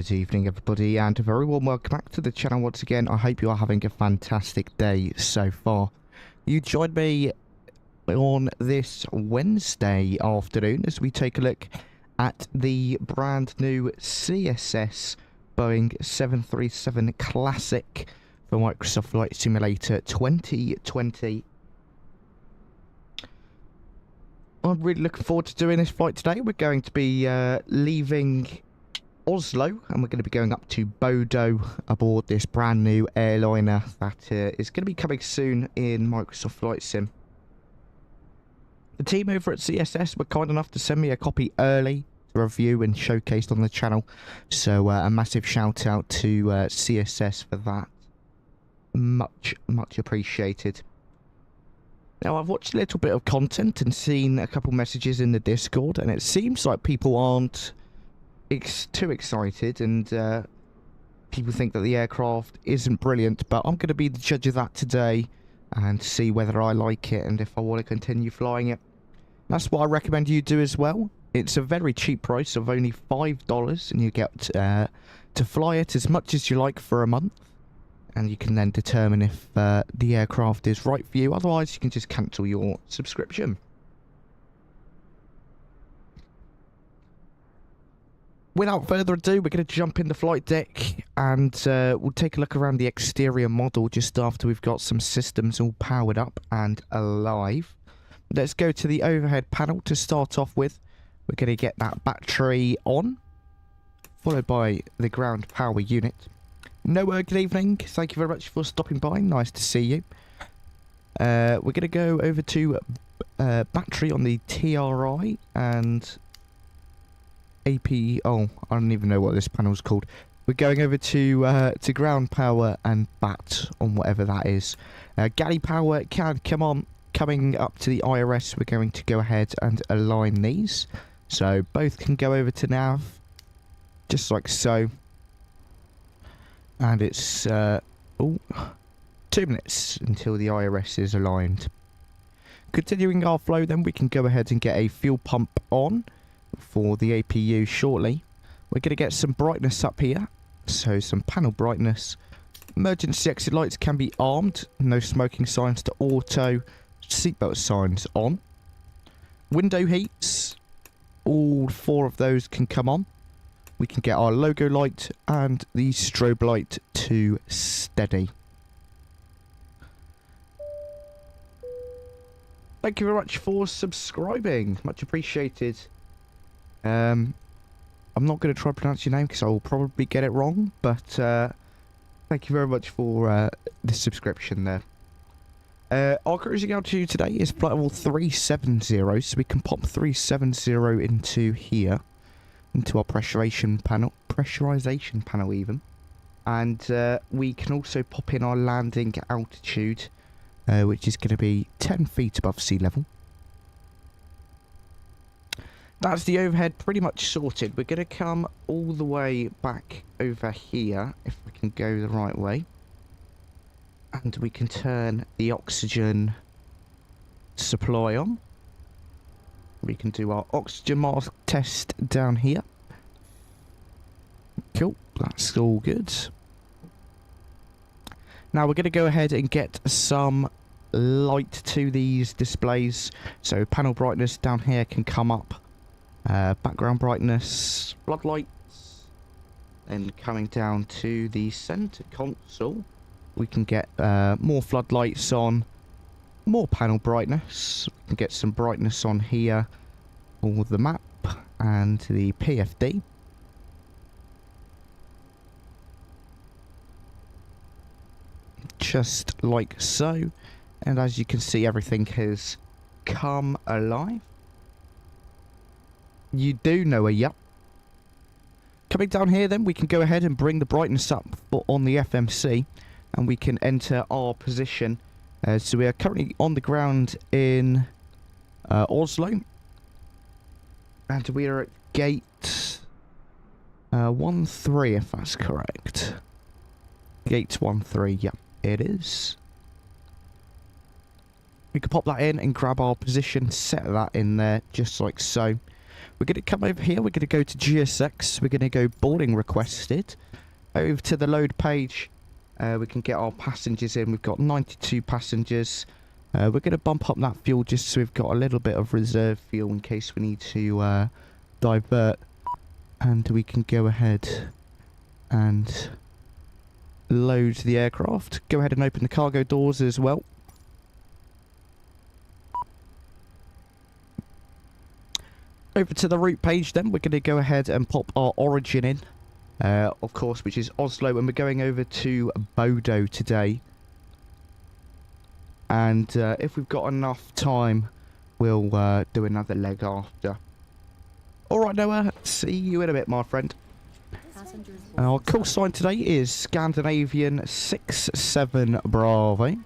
Good evening, everybody, and a very warm welcome back to the channel once again. I hope you are having a fantastic day so far. You joined me on this Wednesday afternoon as we take a look at the brand new CSS Boeing 737 Classic for Microsoft Flight Simulator 2020. I'm really looking forward to doing this flight today. We're going to be leaving Oslo, and we're going to be going up to Bodo aboard this brand new airliner that is going to be coming soon in Microsoft Flight Sim. The team over at CSS were kind enough to send me a copy early to review and showcased on the channel, so a massive shout out to CSS for that. Much appreciated. Now, I've watched a little bit of content and seen a couple messages in the Discord, and it seems like people aren't too excited, and people think that the aircraft isn't brilliant, but I'm going to be the judge of that today and see whether I like it and if I want to continue flying it. That's what I recommend you do as well. It's a very cheap price of only $5, and you get to fly it as much as you like for a month, and you can then determine if the aircraft is right for you. Otherwise, you can just cancel your subscription. Without further ado, we're going to jump in the flight deck and we'll take a look around the exterior model just after we've got some systems all powered up and alive. Let's go to the overhead panel to start off with. We're going to get that battery on, followed by the ground power unit. Noah, good evening. Thank you very much for stopping by. Nice to see you. We're going to go over to battery on the TRI and AP. Oh, I don't even know what this panel's called. We're going over to ground power and bat on whatever that is. Galley power can come on. Coming up to the IRS, we're going to go ahead and align these, so both can go over to nav, just like so. And it's 2 minutes until the IRS is aligned. Continuing our flow, then we can go ahead and get a fuel pump on for the APU shortly. We're going to get some brightness up here, so some panel brightness. Emergency exit lights can be armed, no smoking signs to auto, seatbelt signs on. Window heats, all 4 of those can come on. We can get our logo light and the strobe light to steady. Thank you very much for subscribing, much appreciated. I'm not going to try to pronounce your name because I will probably get it wrong, but thank you very much for the subscription there. Our cruising altitude today is flight level 370, so we can pop 370 into here, into our pressurization panel even, and we can also pop in our landing altitude, which is going to be 10 feet above sea level. That's the overhead pretty much sorted. We're going to come all the way back over here, if I can go the right way. And we can turn the oxygen supply on. We can do our oxygen mask test down here. Cool, that's all good. Now we're going to go ahead and get some light to these displays. So panel brightness down here can come up. Background brightness, floodlights, and coming down to the center console, we can get more floodlights on, more panel brightness. We can get some brightness on here for the map and the PFD. Just like so, and as you can see, everything has come alive. You do know a yup. Coming down here then, we can go ahead and bring the brightness up on the FMC, and we can enter our position. So we are currently on the ground in Oslo, and we are at gate 13, if that's correct. Gate 13, yeah, it is. We can pop that in and grab our position, set that in there, just like so. We're going to come over here. We're going to go to GSX. We're going to go boarding requested. Over to the load page. We can get our passengers in. We've got 92 passengers. We're going to bump up that fuel just so we've got a little bit of reserve fuel in case we need to divert. And we can go ahead and load the aircraft. Go ahead and open the cargo doors as well. Over to the route page then, we're going to go ahead and pop our origin in, of course, which is Oslo, and we're going over to Bodo today. And if we've got enough time, we'll do another leg after. Alright Noah, see you in a bit, my friend. And our call sign today is Scandinavian 67 Bravo.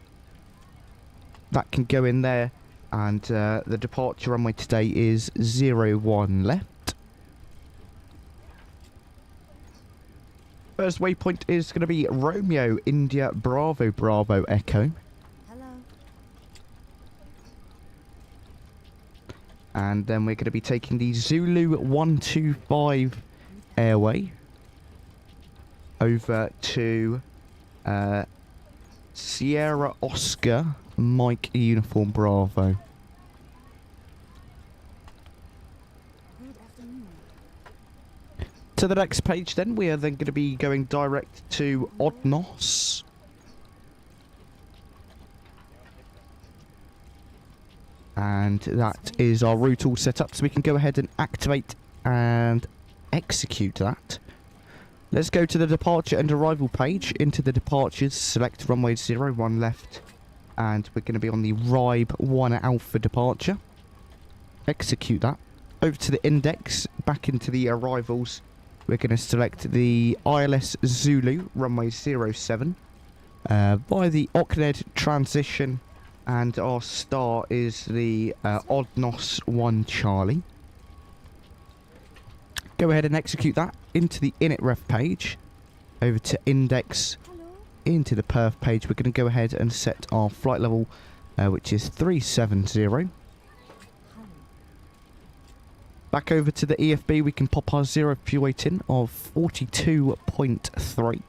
That can go in there. And the departure runway today is 01 left. First waypoint is going to be Romeo India Bravo Bravo Echo. Hello. And then we're going to be taking the Zulu 125 airway over to Sierra Oscar Mike Uniform Bravo. Good afternoon. To the next page then, we are then going to be going direct to Odnos. And that is our route all set up, so we can go ahead and activate and execute that. Let's go to the departure and arrival page. Into the departures, select runway 01 left. And we're going to be on the RIBE 1 Alpha departure. Execute that. Over to the index, back into the arrivals. We're going to select the ILS Zulu, runway 07. By the Okned transition. And our star is the Odnos 1 Charlie. Go ahead and execute that. Into the init ref page. Over to index. Into the perf page, we're going to go ahead and set our flight level, which is 370. Back over to the EFB, we can pop our zero fuel weight in of 42.3.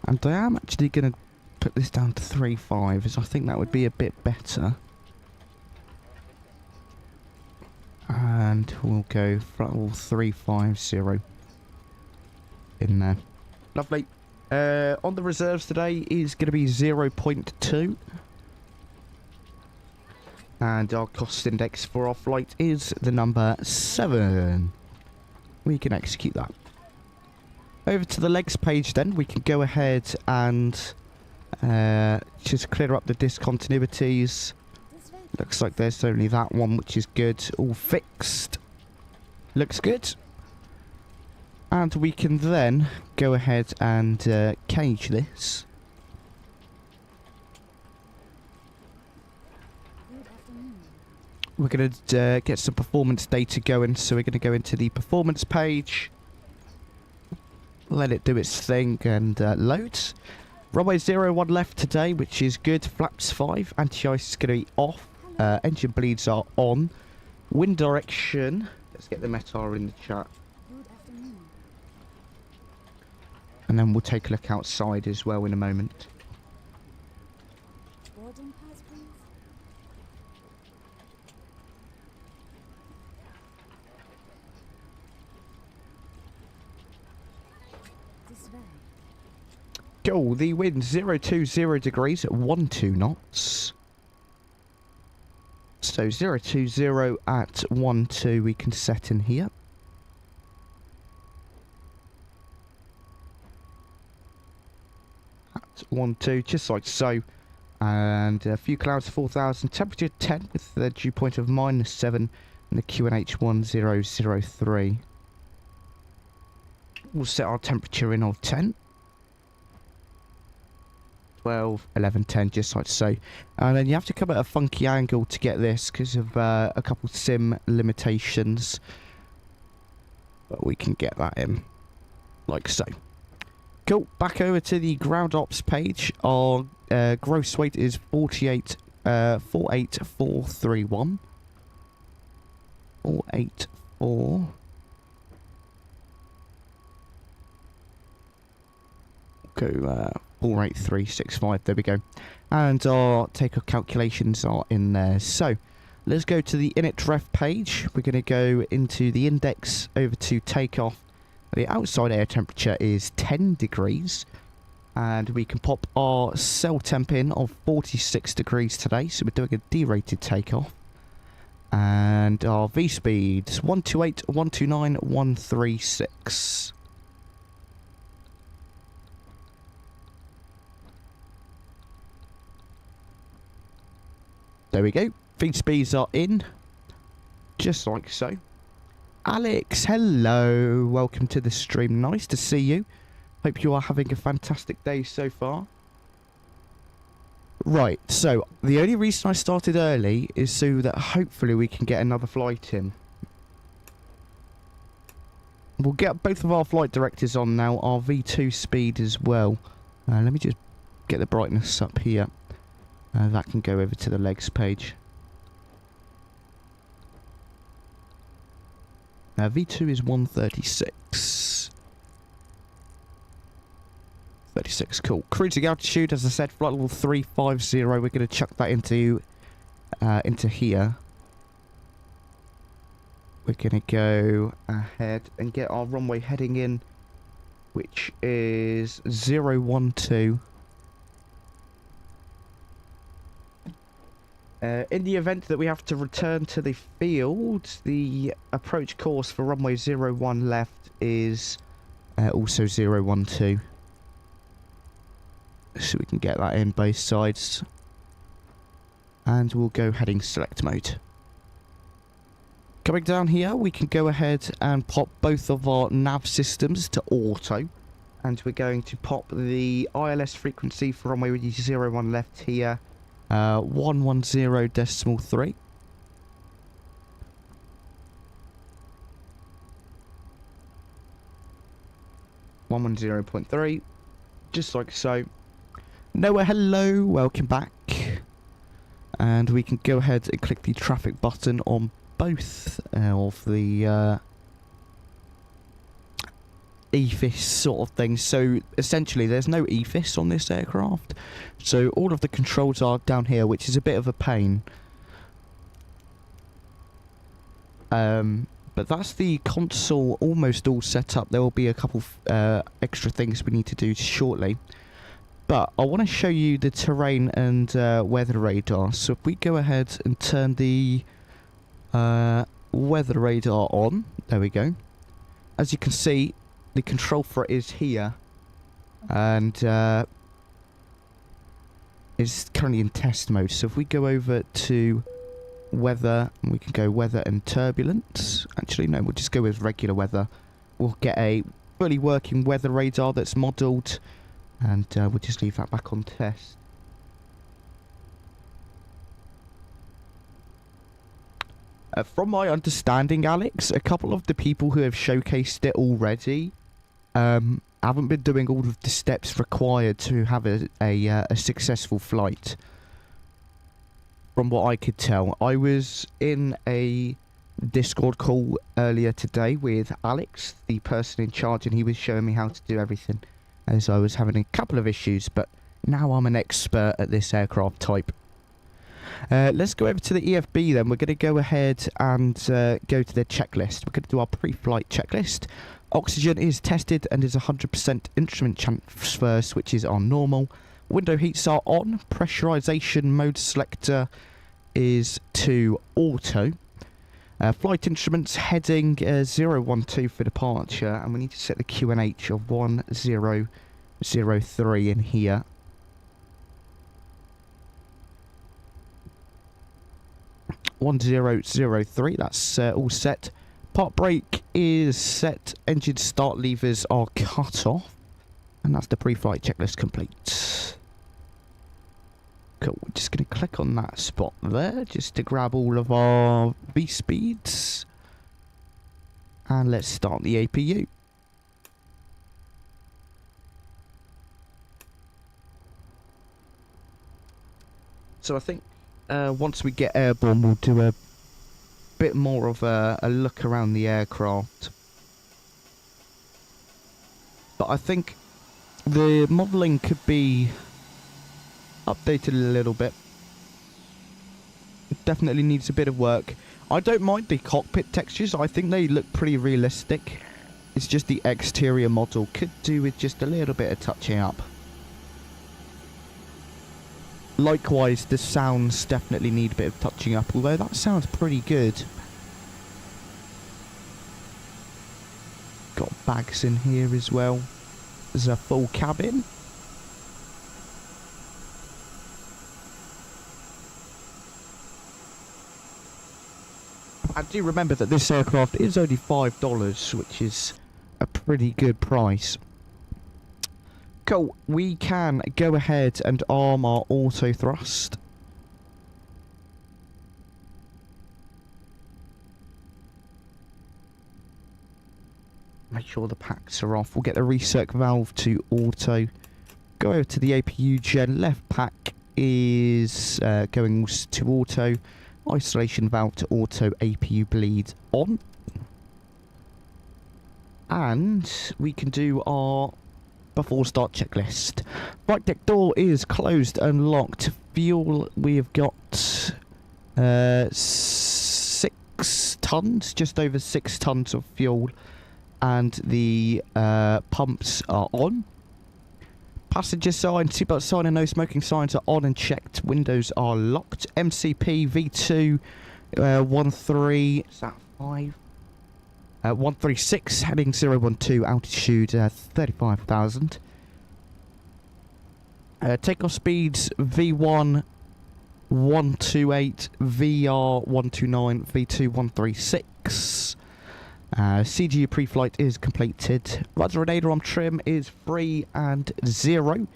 And I am actually going to put this down to 3.5, as I think that would be a bit better. And we'll go throttle 350 in there. Lovely. On the reserves today is going to be 0.2. And our cost index for our flight is the number 7. We can execute that. Over to the legs page then, we can go ahead and just clear up the discontinuities. Looks like there's only that one, which is good. All fixed. Looks good. And we can then go ahead and cage this. We're going to get some performance data going, so we're going to go into the performance page. Let it do its thing and loads. Runway 01 left today, which is good. Flaps 5. Anti-ice is going to be off. Engine bleeds are on. Wind direction. Let's get the METAR in the chat. And then we'll take a look outside as well in a moment. Boarding pass, please. This way. Go. The wind 020 degrees at 12 knots. So 020 at 12 we can set in here. At 12, just like so. And a few clouds 4,000. Temperature 10 with the dew point of -7 and the QNH 1003. We'll set our temperature in of 10. 12, 11, 10, just like so. And then you have to come at a funky angle to get this because of a couple sim limitations. But we can get that in, like so. Cool, back over to the ground ops page. Our gross weight is 48 48431. 484. Go 48365. There we go. And our takeoff calculations are in there. So let's go to the init page. We're going to go into the index over to takeoff. The outside air temperature is 10 degrees. And we can pop our cell temp in of 46 degrees today. So we're doing a derated takeoff. And our V speeds 128, 129, 136. There we go. Feed speeds are in. Just like so. Alex, hello. Welcome to the stream. Nice to see you. Hope you are having a fantastic day so far. Right, so the only reason I started early is so that hopefully we can get another flight in. We'll get both of our flight directors on now, our V2 speed as well. Let me just get the brightness up here. That can go over to the legs page. V2 is 136. 36, cool. Cruising altitude, as I said, flight level 350. We're going to chuck that into here. We're going to go ahead and get our runway heading in, which is 012. In the event that we have to return to the field, the approach course for runway 01 left is also 012. So we can get that in both sides. And we'll go heading select mode. Coming down here, we can go ahead and pop both of our nav systems to auto. And we're going to pop the ILS frequency for runway 01 left here. 110.3. .3, just like so. Noah, hello, welcome back. And we can go ahead and click the traffic button on both of the EFIS sort of things. So essentially there's no EFIS on this aircraft, so all of the controls are down here, which is a bit of a pain. But that's the console almost all set up. There will be a couple extra things we need to do shortly, but I want to show you the terrain and weather radar. So if we go ahead and turn the weather radar on, there we go. As you can see, the control for it is here, and is currently in test mode. So if we go over to weather, we can go weather and turbulence. Actually, no, we'll just go with regular weather. We'll get a fully working weather radar that's modelled, and we'll just leave that back on test. From my understanding, Alex, a couple of the people who have showcased it already haven't been doing all of the steps required to have a successful flight. From what I could tell, I was in a Discord call earlier today with Alex, the person in charge, and he was showing me how to do everything, as I was having a couple of issues, but now I'm an expert at this aircraft type. Let's go over to the EFB then. We're going to go ahead and go to the checklist. We're going to do our pre-flight checklist. Oxygen is tested and is 100% instrument transfer switches are normal. Window heats are on. Pressurization mode selector is to auto. Flight instruments heading 012 for departure, and we need to set the QNH of 1003 in here. .1003, that's all set. Part brake is set. Engine start levers are cut off. And that's the pre-flight checklist complete. Cool, we're just going to click on that spot there, just to grab all of our V-speeds. And let's start the APU. So I think once we get airborne, we'll do a bit more of a look around the aircraft. But I think the modelling could be updated a little bit. It definitely needs a bit of work. I don't mind the cockpit textures. I think they look pretty realistic. It's just the exterior model could do with just a little bit of touching up. Likewise, the sounds definitely need a bit of touching up, although that sounds pretty good. Got bags in here as well. There's a full cabin. I do remember that this aircraft is only $5, which is a pretty good price. Cool, we can go ahead and arm our auto thrust. Make sure the packs are off. We'll get the recirc valve to auto. Go over to the APU gen. Left pack is going to auto. Isolation valve to auto. APU bleed on. And we can do our before start checklist. Right deck door is closed and locked. Fuel, we have got 6 tons, just over 6 tons of fuel, and the pumps are on. Passenger sign, seatbelt sign and no smoking signs are on and checked. Windows are locked. MCP V2 13, is that 5? 136, heading 012, altitude 35,000. Takeoff speeds V1 128, VR 129, V2 136. CGU pre-flight is completed. Rudder and aileron trim is free and 0.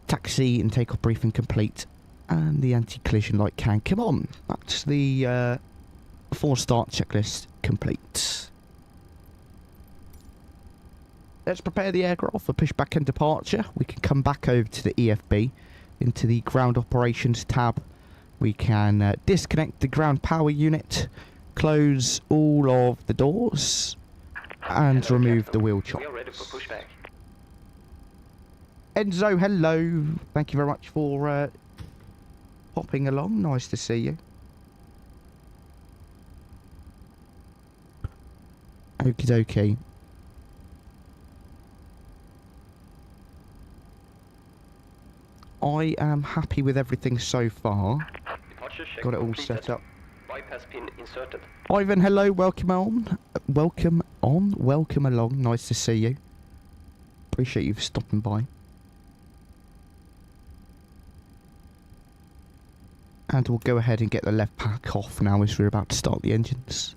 Taxi and takeoff briefing complete. And the anti-collision light can come on. That's the before start checklist complete. Let's prepare the aircraft for pushback and departure. We can come back over to the EFB, into the ground operations tab. We can disconnect the ground power unit, close all of the doors, and remove the wheel chocks. We are ready for pushback. Enzo, hello. Thank you very much for popping along. Nice to see you. Okie dokie. I am happy with everything so far. Got it all set up. Bypass pin inserted. Ivan, hello. Welcome on. Welcome on. Welcome along. Nice to see you. Appreciate you stopping by. And we'll go ahead and get the left pack off now as we're about to start the engines.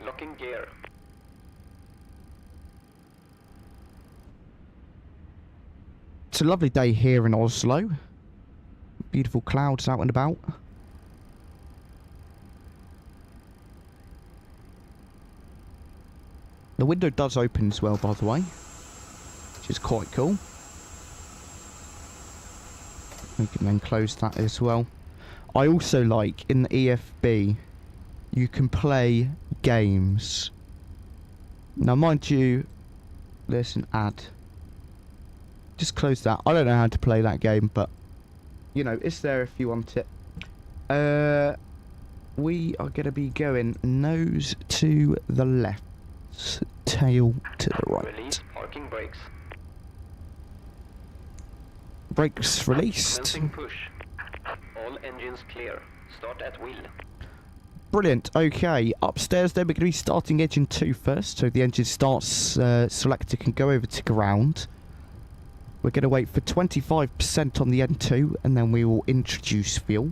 Locking gear. It's a lovely day here in Oslo. Beautiful clouds out and about. The window does open as well, by the way, which is quite cool. We can then close that as well. I also like, in the EFB, you can play games. Now, mind you, there's an ad. Just close that. I don't know how to play that game, but, you know, it's there if you want it. We are going to be going nose to the left, tail to the right. Release parking brakes. Brakes released. Commencing push. All engines clear. Start at wheel. Brilliant. Okay, upstairs then we're going to be starting engine 2 first. So the engine starts selected can go over to ground. We're going to wait for 25% on the N2 and then we will introduce fuel.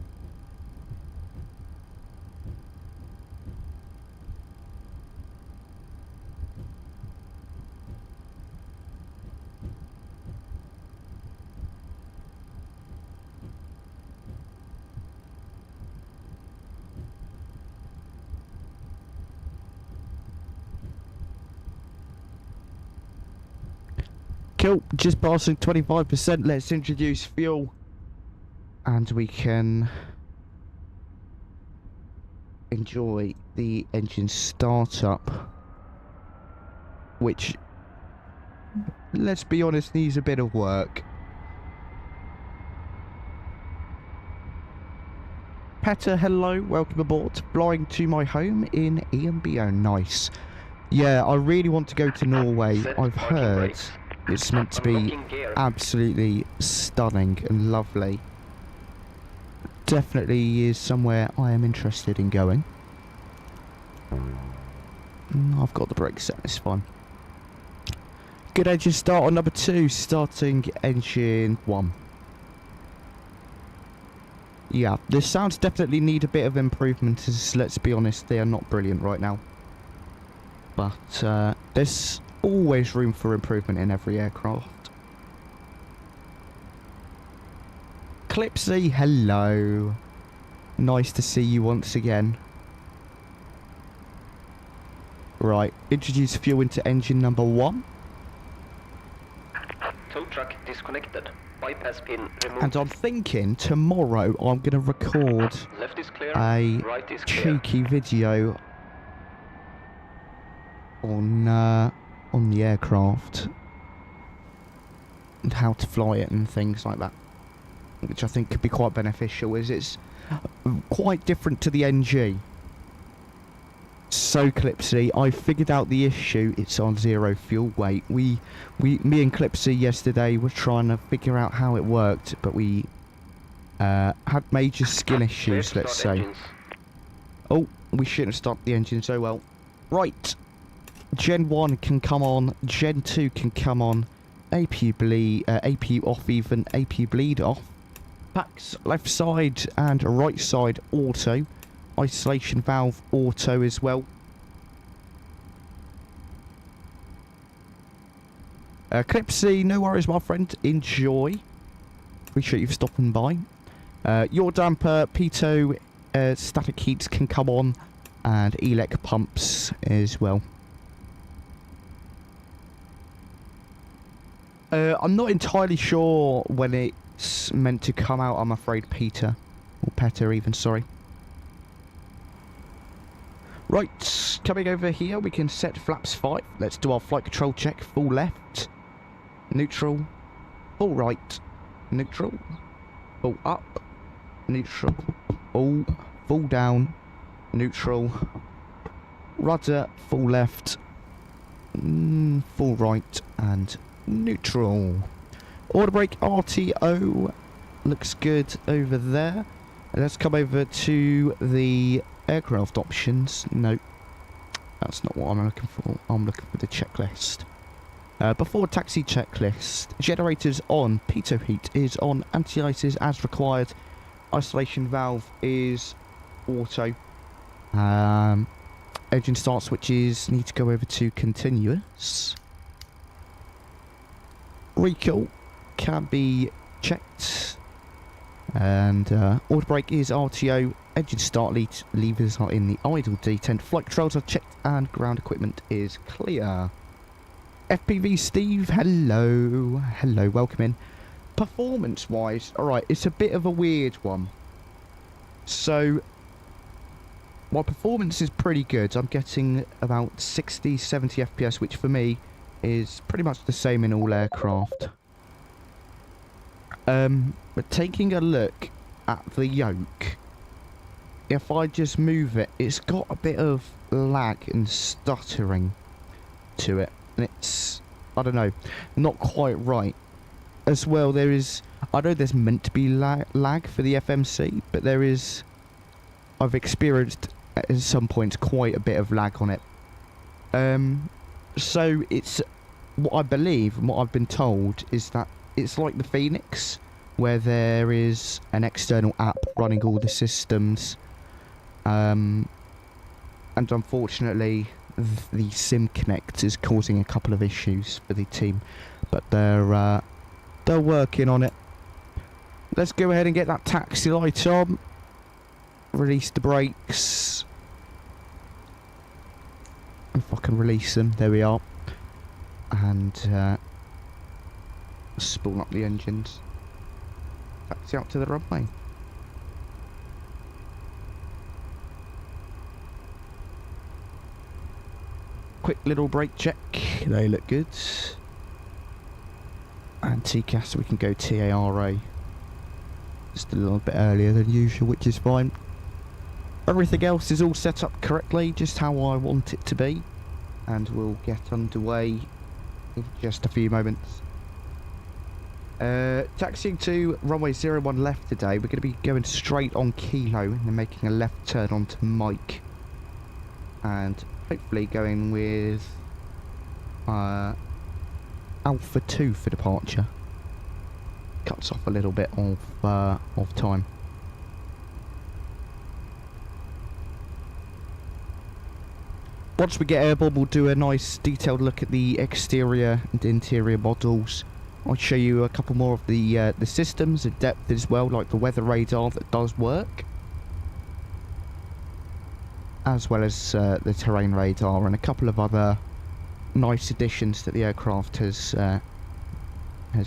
Cool, just passing 25%. Let's introduce fuel and we can enjoy the engine startup, which, let's be honest, needs a bit of work. Petter, hello, welcome aboard. Flying to my home in EMBO. Nice. Yeah, I really want to go to Norway. I've heard it's meant to be absolutely stunning and lovely. Definitely is somewhere I am interested in going. I've got the brakes set, it's fine. Good engine start on number 2, starting engine 1. Yeah, the sounds definitely need a bit of improvement, as let's be honest, they are not brilliant right now. But there's always room for improvement in every aircraft. 𝗗𝗵𝐶𝐻𝗁, hello. Nice to see you once again. Right, introduce fuel into engine number 1. Tow truck disconnected. Bypass pin removed. And I'm thinking tomorrow I'm going to record Left is clear. a Right is clear. cheeky video on the aircraft and how to fly it and things like that, which I think could be quite beneficial, as it's quite different to the NG. So 𝗗𝗵𝐶𝐻, I figured out the issue. It's on 0 fuel weight. Me and 𝗗𝗵𝐶𝐻 yesterday were trying to figure out how it worked, but we had major skill issues, let's say. Oh, we shouldn't have stopped the engine so well. Right, Gen 1 can come on, Gen 2 can come on, AP off even, AP bleed off. Packs left side and right side auto. Isolation valve auto as well. 𝗗𝗵𝐶𝐻, no worries my friend, enjoy. Appreciate you for stopping by. Your damper, pitot, static heats can come on, and elec pumps as well. I'm not entirely sure when it's meant to come out, I'm afraid, Peter. Or Petter even, sorry. Right, coming over here, we can set flaps 5. Let's do our flight control check. Full left, neutral, full right, neutral, full up, neutral, full down, neutral, rudder, full left, full right, and neutral. Order brake RTO looks good over there. Let's come over to the aircraft options. No, that's not what I'm looking for. I'm looking for the checklist. Before taxi checklist, generators on, pitot heat is on, anti-ices as required, isolation valve is auto, engine start switches need to go over to continuous, recall can be checked, and order brake is RTO, engine start levers are in the idle detent, flight controls are checked, and ground equipment is clear. FPV Steve, hello, welcome in. Performance wise, alright, it's a bit of a weird one. So my performance is pretty good. I'm getting about 60-70 FPS, which for me is pretty much the same in all aircraft. But taking a look at the yoke, if I just move it, it's got a bit of lag and stuttering to it, and it's, I don't know, not quite right. As well, there is, I know there's meant to be lag for the FMC, but there is, I've experienced at some points quite a bit of lag on it. So it's, what I believe and what I've been told is that it's like the Phoenix, where there is an external app running all the systems, and unfortunately the Sim Connect is causing a couple of issues for the team, but they're working on it. Let's go ahead and get that taxi light on, release the brakes, if I can release them, there we are, and spool up the engines. taxi out to the runway. Quick little brake check. They look good. And TCAS, we can go TARA. Just a little bit earlier than usual, which is fine. Everything else is all set up correctly, just how I want it to be. And we'll get underway in just a few moments. Taxiing to runway 01 left today. We're going to be going straight on Kilo and then making a left turn onto Mike. And hopefully going with Alpha 2 for departure. Cuts off a little bit of time. Once we get airborne, we'll do a nice detailed look at the exterior and interior models. I'll show you a couple more of the systems in depth as well, like the weather radar that does work, as well as the terrain radar and a couple of other nice additions that the aircraft has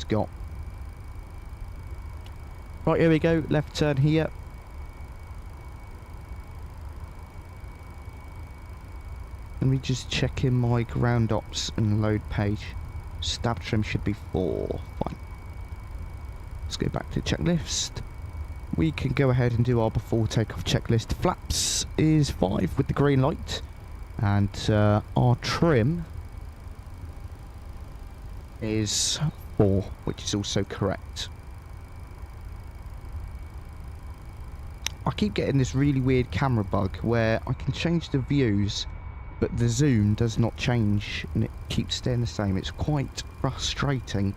got. Right, here we go, left turn here. Let me just check in my ground ops and load page. Stab trim should be 4. Fine. Let's go back to checklist. We can go ahead and do our before takeoff checklist. Flaps is 5 with the green light. And our trim is 4, which is also correct. I keep getting this really weird camera bug where I can change the views, but the zoom does not change and it keeps staying the same. It's quite frustrating.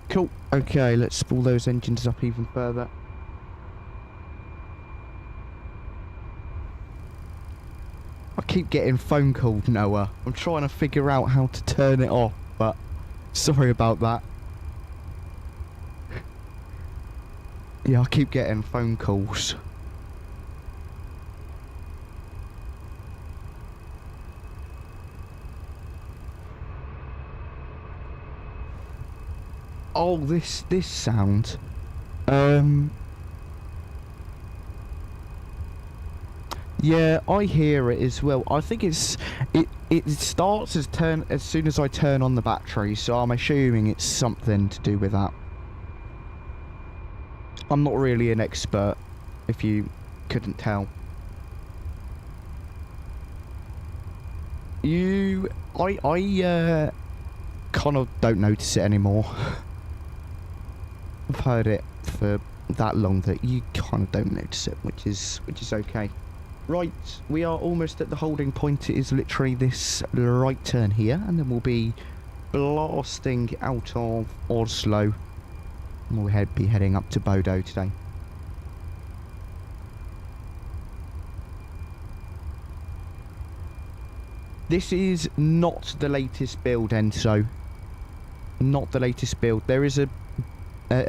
Cool. Okay, let's spool those engines up even further. I keep getting phone called, Noah. I'm trying to figure out how to turn it off, but sorry about that. Yeah, I keep getting phone calls. Oh, this sound. Yeah, I hear it as well. I think it starts as soon as I turn on the battery, so I'm assuming it's something to do with that. I'm not really an expert, if you couldn't tell. I kind of don't notice it anymore. I've heard it for that long that you kind of don't notice it, which is okay. Right, we are almost at the holding point. It is literally this right turn here, and then we'll be blasting out of Oslo, and we'll be heading up to Bodo today. This is not the latest build, Enzo. Not the latest build. There is a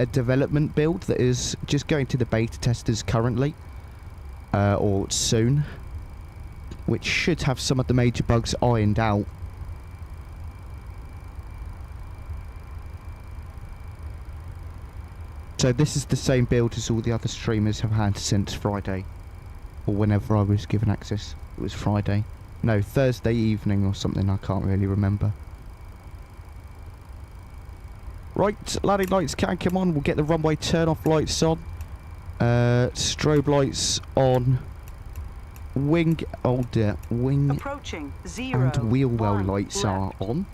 development build that is just going to the beta testers currently, or soon, which should have some of the major bugs ironed out. So this is the same build as all the other streamers have had since Friday, or whenever I was given access. It was Friday. No, Thursday evening or something, I can't really remember. Right, landing lights can come on. We'll get the runway turn-off lights on. Strobe lights on. Wing, oh dear, wing approaching 0 and wheel well 1 lights left. are on.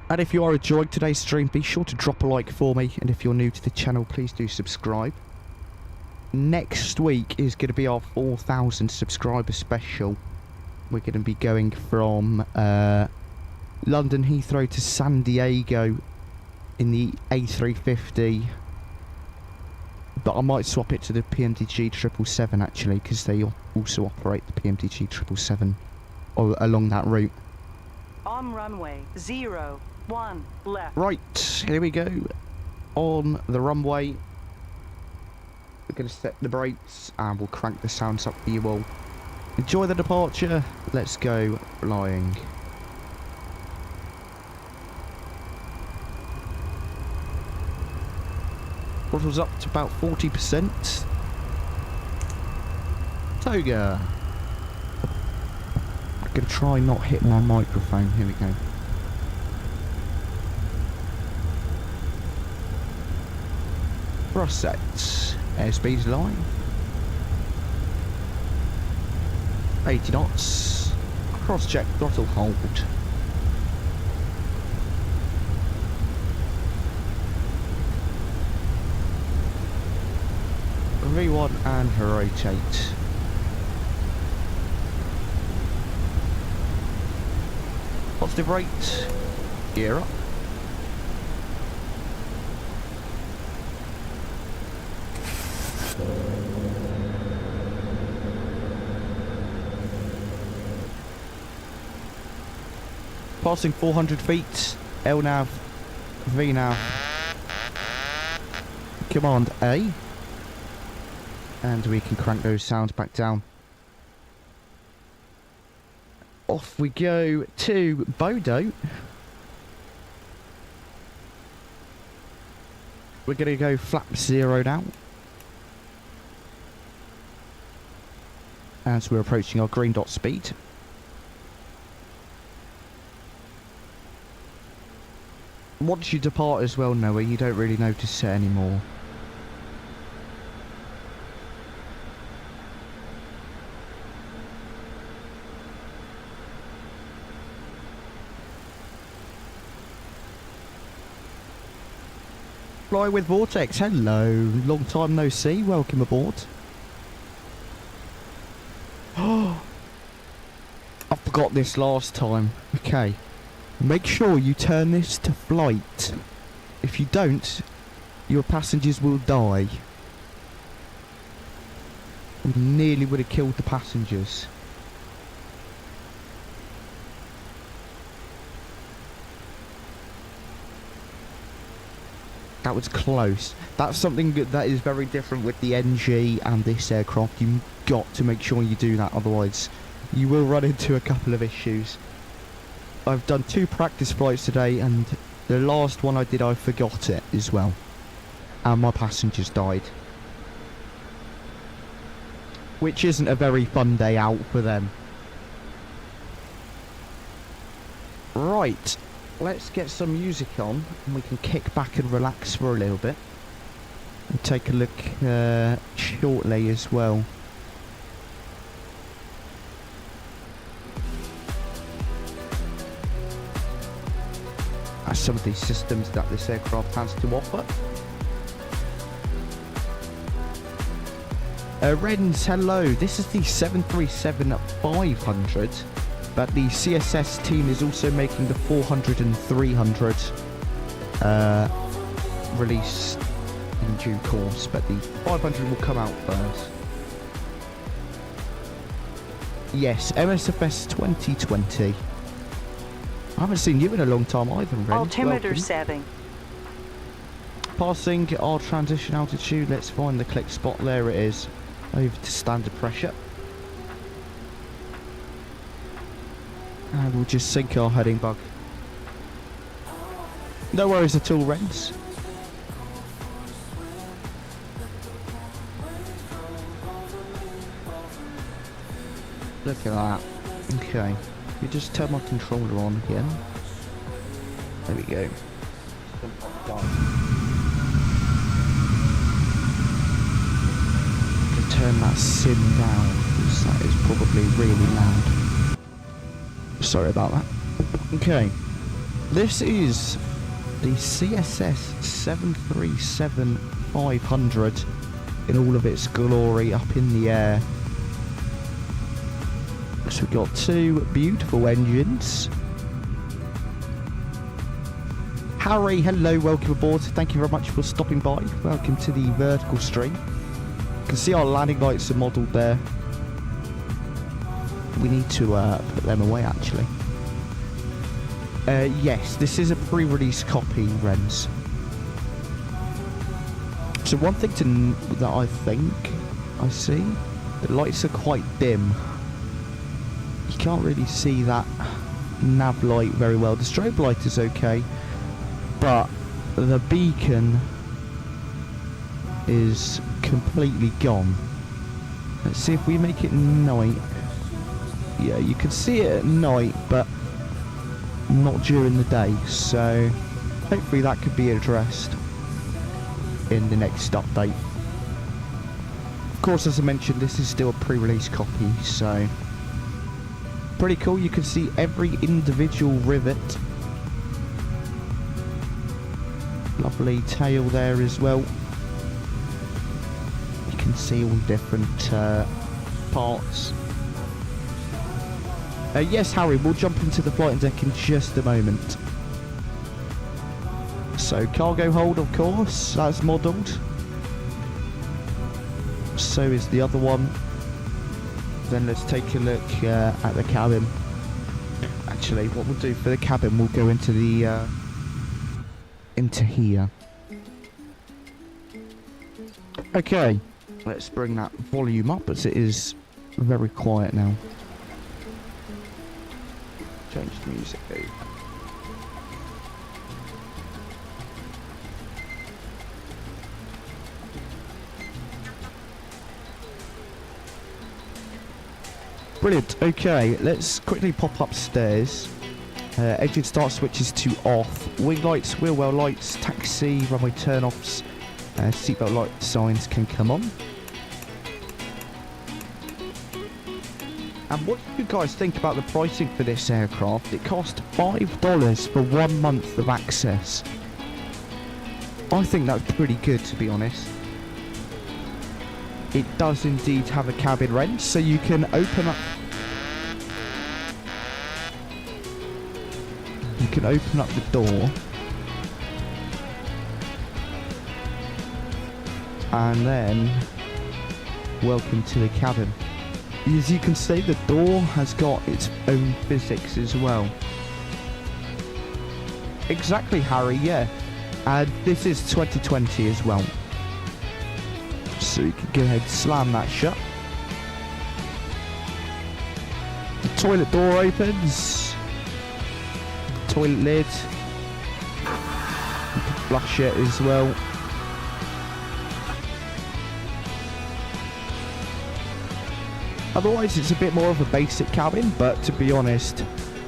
And if you are enjoying today's stream, be sure to drop a like for me. And if you're new to the channel, please do subscribe. Next week is going to be our 4,000 subscriber special. We're going to be going from London Heathrow to San Diego in the A350 But I might swap it to the PMDG 777 actually, because they also operate the PMDG 777 along that route. On runway 01 left. Right, here we go. On the runway. We're going to set the brakes and we'll crank the sounds up for you all. Enjoy the departure. Let's go flying. Throttle's up to about 40%. Toga. I'm going to try not hit my microphone. Here we go. Thrust sets. Airspeed's line. 80 knots. Cross check throttle hold. V1 and rotate. Positive rate. Gear up. Passing 400 feet. LNAV. VNAV. Command A. And we can crank those sounds back down. Off we go to Bodo. We're going to go flap 0 now. As we're approaching our green dot speed. Once you depart as well, Noah, you don't really notice it anymore. Fly with Vortex, hello, long time no see, welcome aboard. Oh, I forgot this last time. Okay, make sure you turn this to flight. If you don't, your passengers will die. We nearly would have killed the passengers. That was close. That's something that is very different with the NG and this aircraft. You've got to make sure you do that, otherwise you will run into a couple of issues. I've done 2 practice flights today, and the last one I did, I forgot it as well. And my passengers died. Which isn't a very fun day out for them. Right. Let's get some music on and we can kick back and relax for a little bit. And take a look shortly as well. At some of these systems that this aircraft has to offer. Rens, hello. This is the 737-500. But the CSS team is also making the 400 and 300 release in due course, but the 500 will come out first. Yes, MSFS 2020. I haven't seen you in a long time either, Ren. Altimeter Welcome. setting. Passing our transition altitude. Let's find the click spot. There it is. Over to standard pressure. And we'll just sink our heading bug. No worries at all, Rens. Look at that. Okay. You just turn my controller on again. There we go. Turn that sim down, because that is probably really loud. Sorry about that. Okay, this is the CSS 737-500 in all of its glory, up in the air. So we've got 2 beautiful engines. Harry, hello, welcome aboard. Thank you very much for stopping by. Welcome to the vertical stream. You can see our landing lights are modelled there. We need to put them away, actually. Yes, this is a pre-release copy, Rens. So one thing that I think I see, the lights are quite dim. You can't really see that nav light very well. The strobe light is okay, but the beacon is completely gone. Let's see if we make it night. Yeah, you can see it at night, but not during the day. So hopefully that could be addressed in the next update. Of course, as I mentioned, this is still a pre-release copy, so pretty cool. You can see every individual rivet. Lovely tail there as well. You can see all different parts. Yes, Harry, we'll jump into the flight deck in just a moment. So, cargo hold, of course, that's modelled. So is the other one. Then let's take a look at the cabin. Actually, what we'll do for the cabin, we'll go into the into here. Okay, let's bring that volume up as it is very quiet now. Change the music over. Brilliant. Okay, let's quickly pop upstairs. Engine start switches to off. Wing lights, wheel well lights, taxi, runway turn-offs, seatbelt light signs can come on. And what do you guys think about the pricing for this aircraft? It cost $5 for 1 month of access. I think that's pretty good, to be honest. It does indeed have a cabin rent, so you can open up. You can open up the door, and then welcome to the cabin. As you can see, the door has got its own physics as well. Exactly, Harry, yeah. And this is 2020 as well. So you can go ahead and slam that shut. The toilet door opens. Toilet lid. You can flush it as well. Otherwise, it's a bit more of a basic cabin, but to be honest,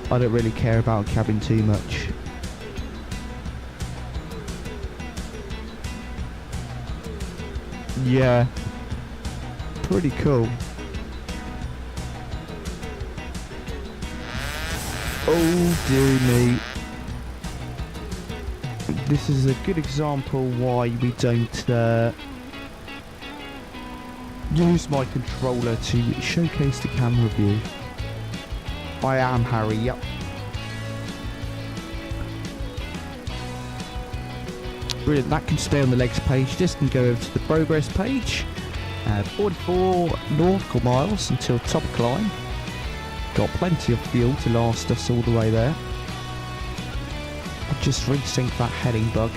I don't really care about cabin too much. Yeah, pretty cool. Oh dear me. This is a good example why we don't use my controller to showcase the camera view. I am Harry, yep. Brilliant, that can stay on the legs page. This can go over to the progress page. 44 nautical miles until top climb. Got plenty of fuel to last us all the way there. I'll just resync that heading bug.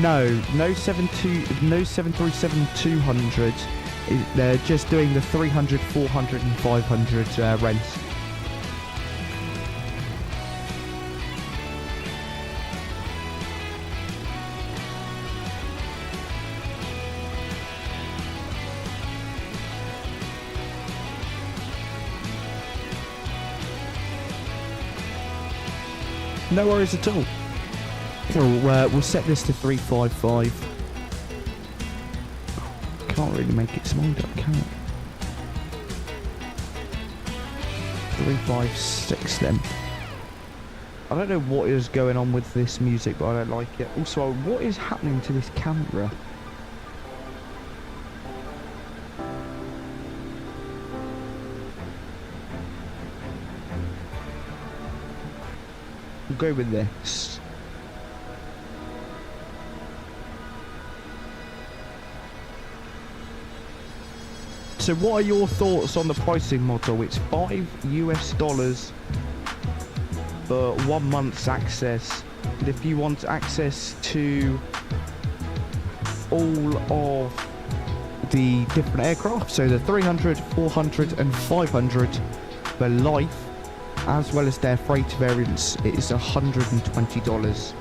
No 737-200. They're just doing the 300, 400 and 500 rents. No worries at all. We'll set this to 355. Can't really make it smaller, can it? 356 then. I don't know what is going on with this music, but I don't like it. Also, what is happening to this camera? We'll go with this. So what are your thoughts on the pricing model? It's $5 for 1 month's access. And if you want access to all of the different aircraft, so the 300, 400 and 500 for life, as well as their freighter variants, it is $120.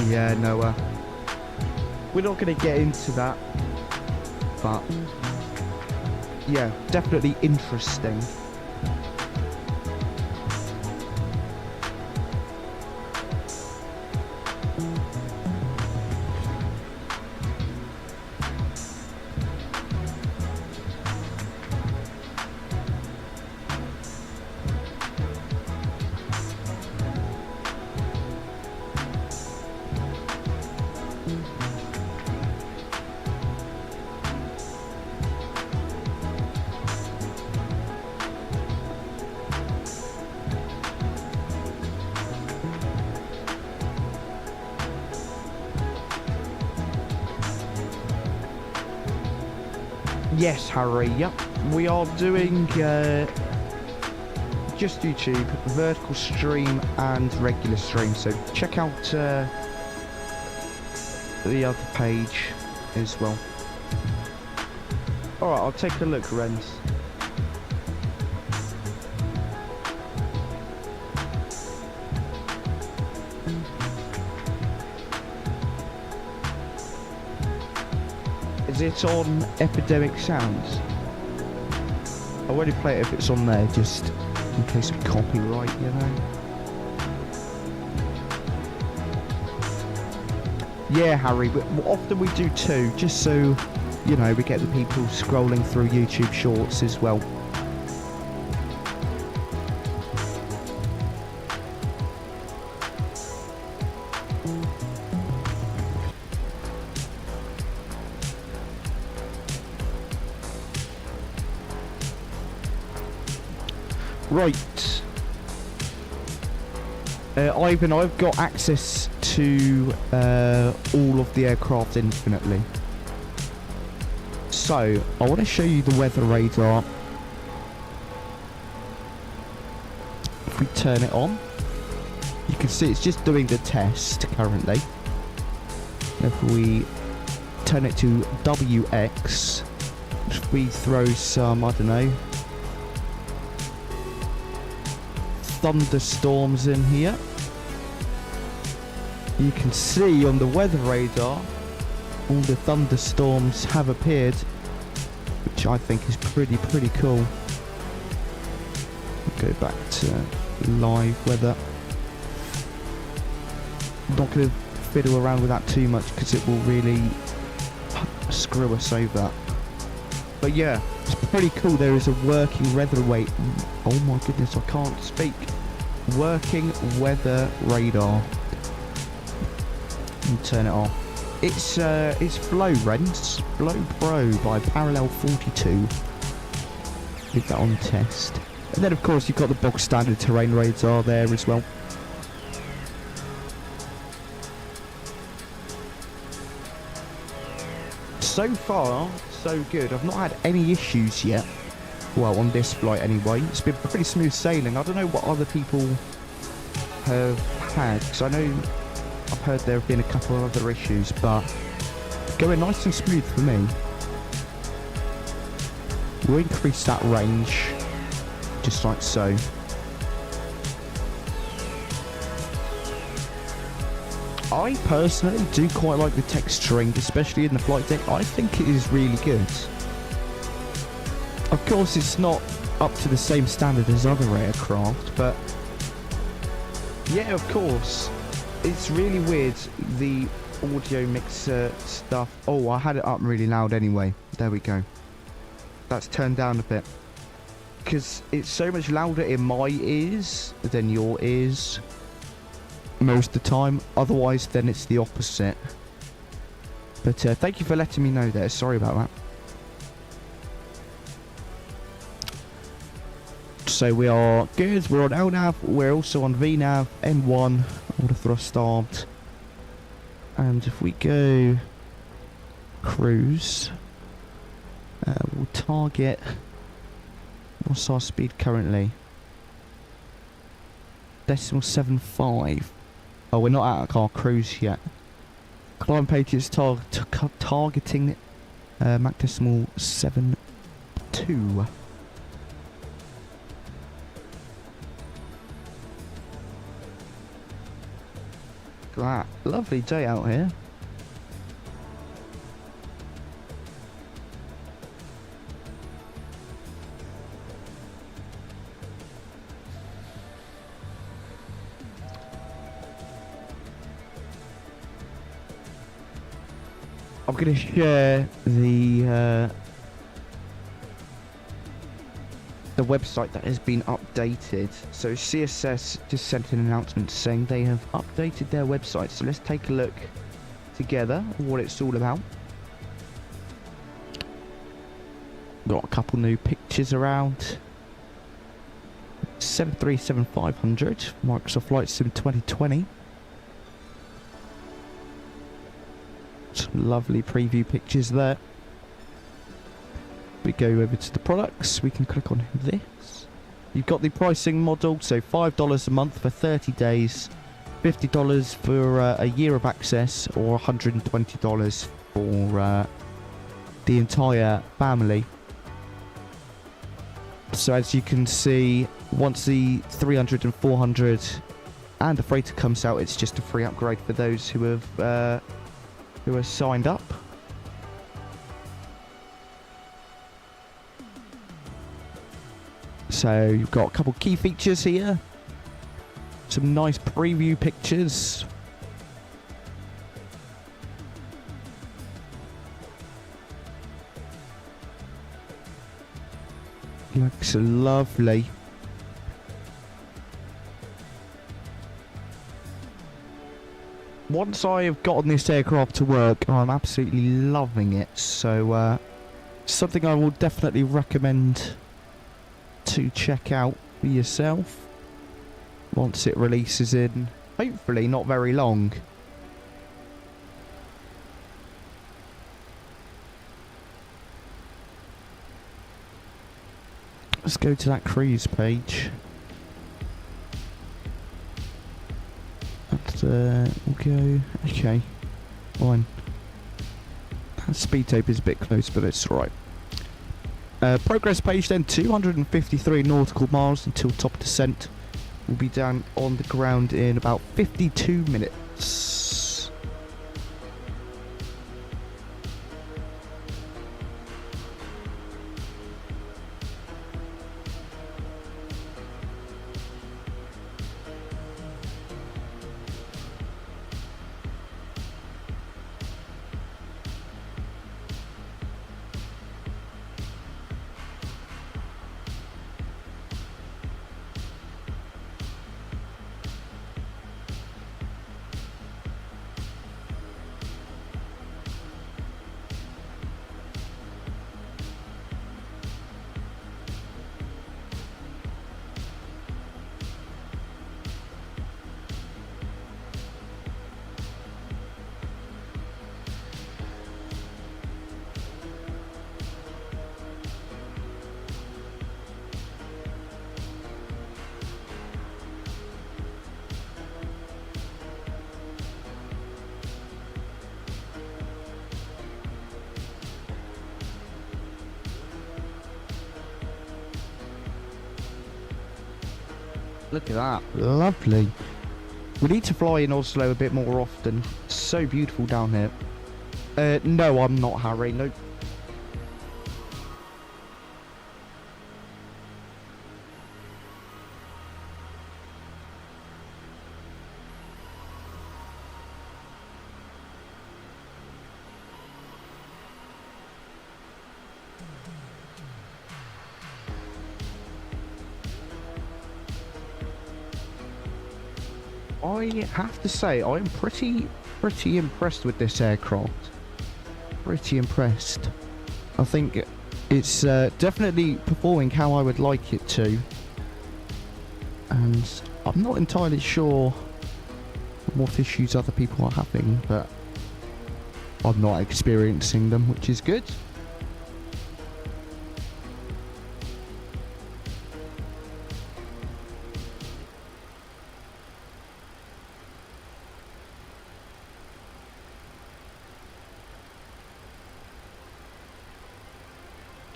Yeah, no, we're not going to get into that, but yeah, definitely interesting. Yes, Harry, yep. We are doing just YouTube, vertical stream and regular stream, so check out the other page as well. Alright, I'll take a look, Renz. Is it on Epidemic Sounds? I'll only play it if it's on there, just in case of copyright, you know? Yeah, Harry, but often we do two, just so, you know, we get the people scrolling through YouTube Shorts as well. Right, Ivan, I've got access to all of the aircraft infinitely. So, I want to show you the weather radar. If we turn it on, you can see it's just doing the test currently. If we turn it to WX, if we throw some, I don't know, thunderstorms in here, you can see on the weather radar all the thunderstorms have appeared, which I think is pretty cool. We'll go back to live weather. I'm not going to fiddle around with that too much because it will really screw us over. But yeah, it's pretty cool. There is a working weather oh my goodness, I can't speak. Working weather radar. And turn it off. It's Flow, Rents. Flow Pro by Parallel 42. Leave that on test. And then of course you've got the bog standard terrain radar there as well. So far, so good. I've not had any issues yet. Well, on this flight anyway. It's been pretty smooth sailing. I don't know what other people have had, because I know I've heard there have been a couple of other issues, but going nice and smooth for me. We'll increase that range, just like so. I personally do quite like the texturing, especially in the flight deck. I think it is really good. Of course, it's not up to the same standard as other aircraft, but yeah, of course. It's really weird, the audio mixer stuff. Oh, I had it up really loud anyway. There we go. That's turned down a bit. Because it's so much louder in my ears than your ears most of the time. Otherwise, then it's the opposite. But thank you for letting me know there. Sorry about that. So we are good. We're on LNAV. We're also on VNAV, N1, all the thrust armed. And if we go cruise, we'll target. What's our speed currently? 0.75. Oh, we're not at our cruise yet. Climb page is targeting Mach 0.72. Look at that. Lovely day out here. I'm going to share the website that has been updated. So CSS just sent an announcement saying they have updated their website. So let's take a look together what it's all about. Got a couple new pictures around. 737-500 Microsoft Flight Sim 2020. Some lovely preview pictures there. We go over to the products. We can click on this. You've got the pricing model, so $5 a month for 30 days, $50 for a year of access, or $120 for the entire family. So as you can see, once the 300 and 400 and the freighter comes out, it's just a free upgrade for those who have who are signed up. So you've got a couple key features here. Some nice preview pictures. Looks lovely. Once I have gotten this aircraft to work, I'm absolutely loving it. So something I will definitely recommend to check out for yourself once it releases in hopefully not very long. Let's go to that cruise page. And we'll go. Okay, fine. That speed tape is a bit close, but it's alright. Progress page then, 253 nautical miles until top descent. We'll be down on the ground in about 52 minutes. Look at that. Lovely. We need to fly in Oslo a bit more often. So beautiful down here. No, I'm not, Harry. No. I have to say, I'm pretty impressed with this aircraft. pretty impressed. I think it's definitely performing how I would like it to. And I'm not entirely sure what issues other people are having, but I'm not experiencing them, which is good.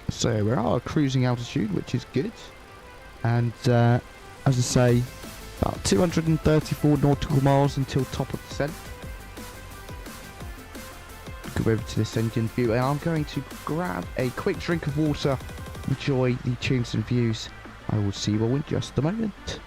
So we are cruising altitude, which is good. And as I say, about 234 nautical miles until top of descent. Go over to this engine view, and I'm going to grab a quick drink of water, enjoy the tunes and views. I will see you all in just a moment.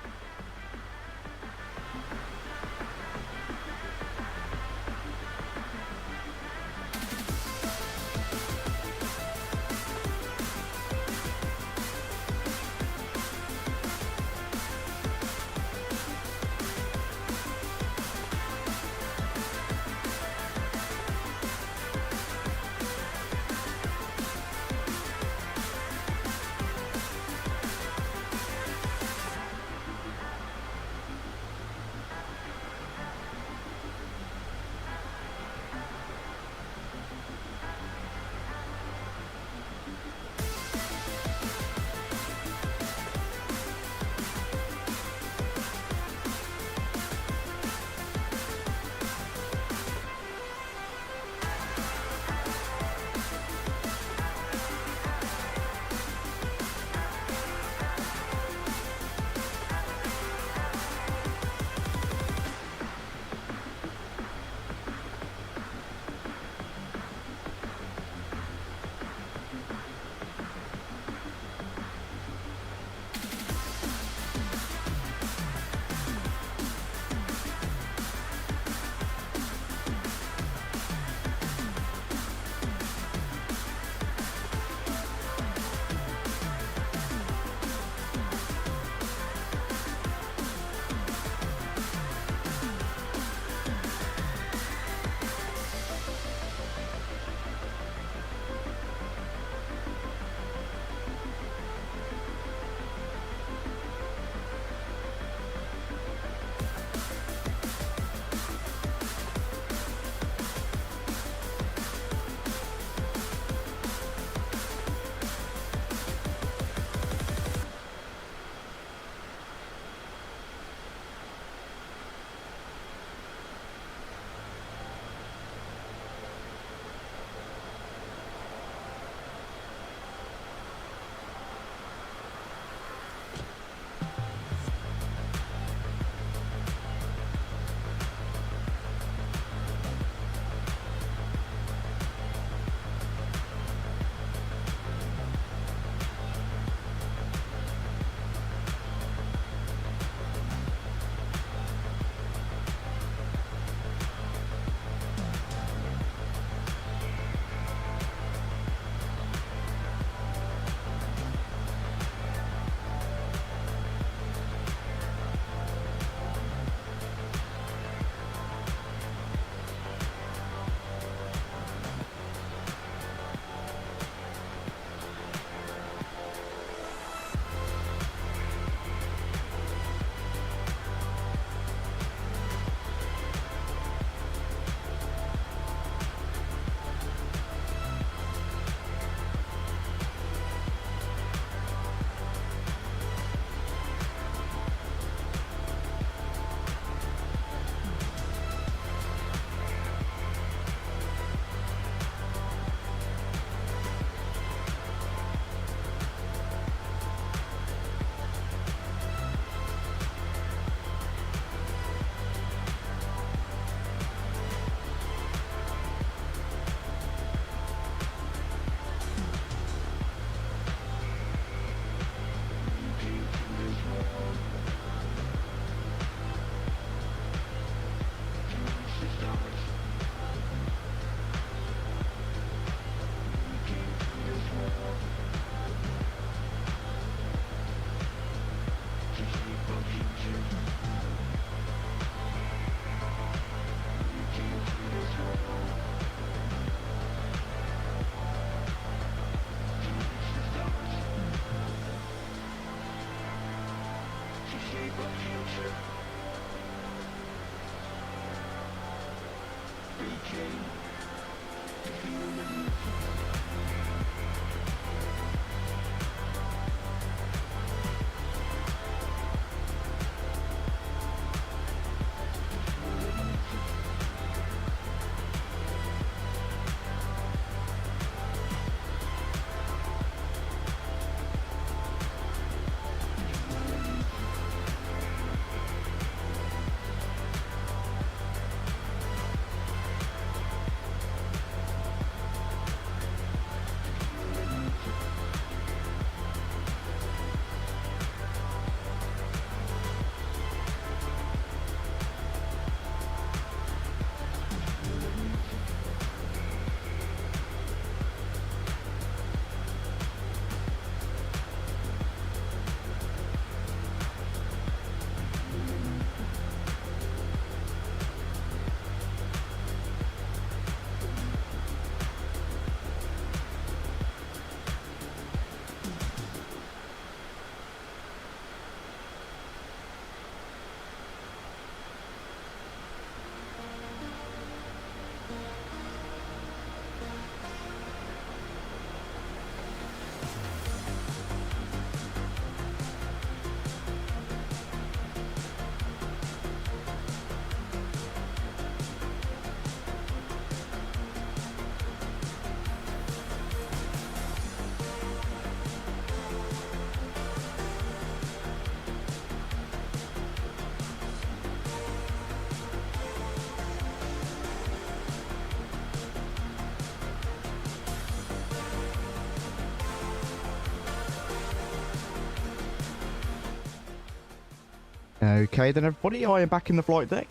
Okay, then everybody, I am back in the flight deck.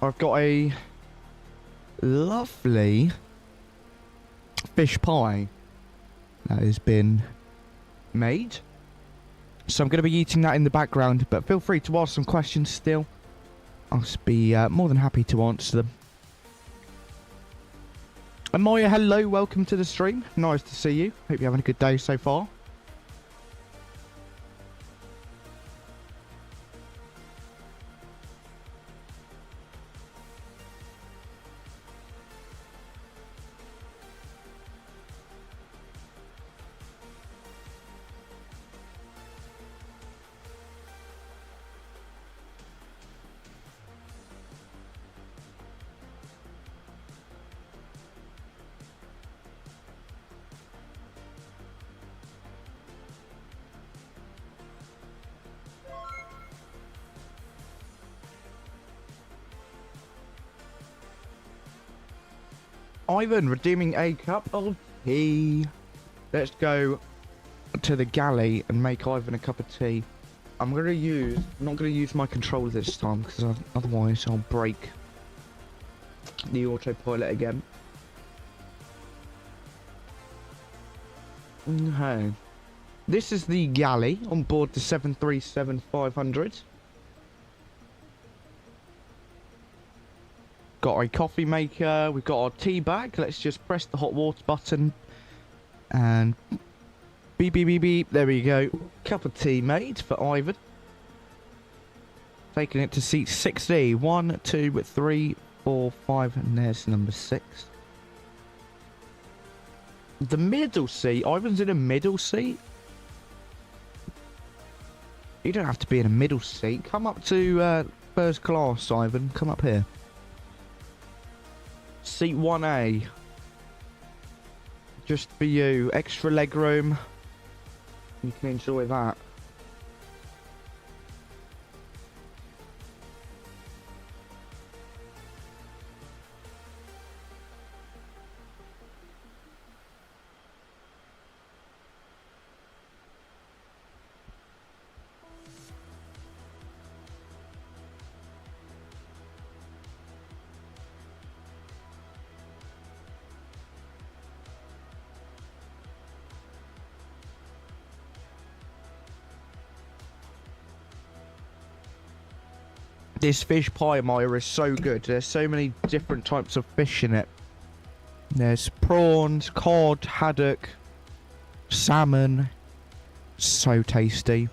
I've got a lovely fish pie that has been made. So I'm going to be eating that in the background, but feel free to ask some questions still. I'll be more than happy to answer them. And Maya, hello, welcome to the stream. Nice to see you. Hope you're having a good day so far. Ivan, redeeming a cup of tea. Let's go to the galley and make Ivan a cup of tea. I'm not going to use my controller this time because otherwise I'll break the autopilot again. Okay. This is the galley on board the 737-500. Got a coffee maker, we've got our tea bag. Let's just press the hot water button and beep beep beep beep. There we go. Cup of tea made for Ivan. Taking it to seat 6D. 1, 2, 3, 4, 5, and there's number 6. The middle seat. Ivan's in a middle seat. You don't have to be in a middle seat. Come up to first class, Ivan. Come up here. Seat 1A. Just for you. Extra leg room. You can enjoy that. This fish pie, Maya, is so good. There's so many different types of fish in it. There's prawns, cod, haddock, salmon. So tasty.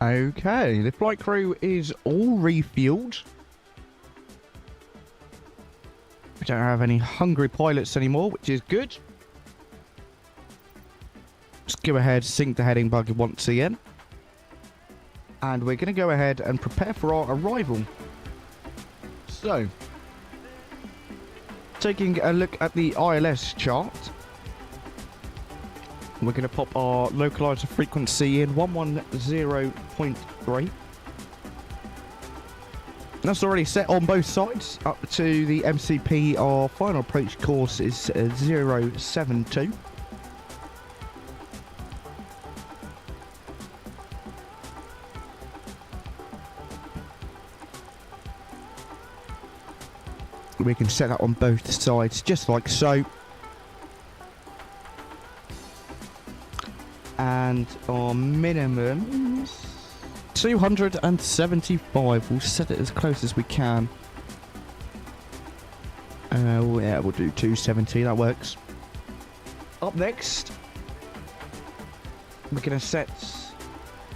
Okay, the flight crew is all refueled. We don't have any hungry pilots anymore, which is good. Let's go ahead, sink the heading buggy once again. And we're going to go ahead and prepare for our arrival. So, taking a look at the ILS chart. We're going to pop our localizer frequency in 110.3. That's already set on both sides. Up to the MCP, our final approach course is 072. We can set that on both sides, just like so. And our minimum 275. We'll set it as close as we can. Yeah, we'll do 270. That works. Up next, we're gonna set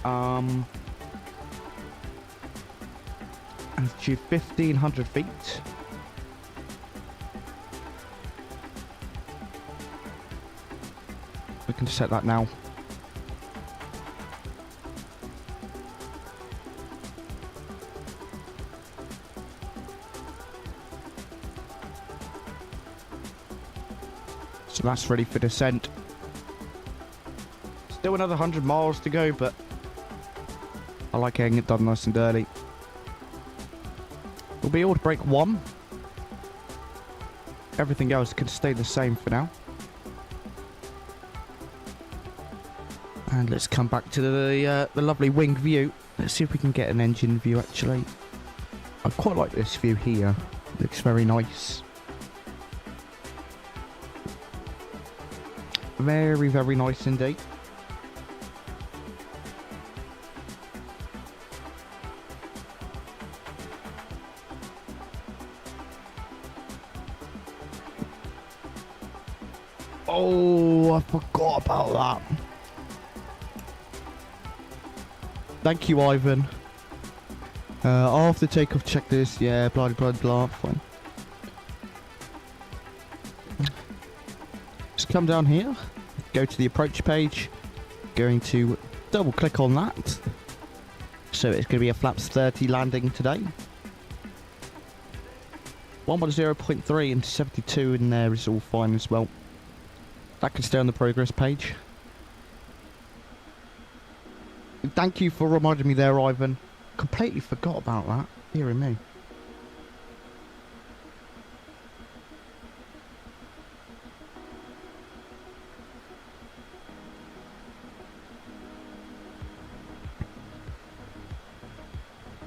to 1,500 feet. We can set that now. So that's ready for descent. Still another 100 miles to go, but I like getting it done nice and early. We'll be able to break 1. Everything else can stay the same for now. And let's come back to the lovely wing view. Let's see if we can get an engine view actually. I quite like this view here. Looks very nice. Very, very nice indeed. Oh, I forgot about that. Thank you, Ivan. After takeoff, check this. Yeah, blah, blah, blah. Fine. Just come down here. Go to the approach page. Going to double click on that. So it's going to be a flaps 30 landing today. 110.3 and 72 in there is all fine as well. That can stay on the progress page. Thank you for reminding me there, Ivan. Completely forgot about that. Hearing me.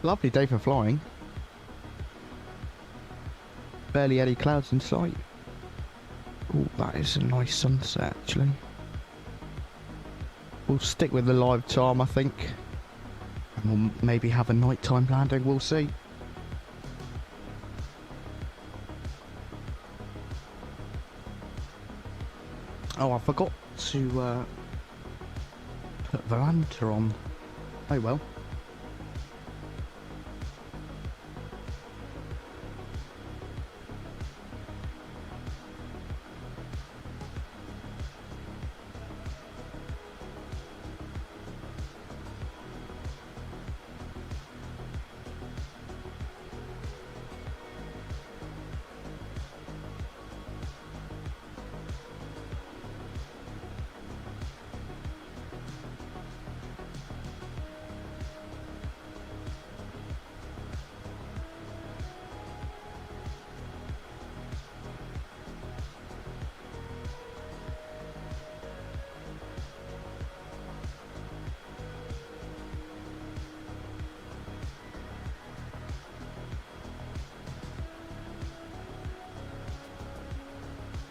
Lovely day for flying. Barely any clouds in sight. Oh, that is a nice sunset actually. We'll stick with the live time, I think. And we'll maybe have a nighttime landing, we'll see. Oh, I forgot to put Volanta on. Oh well.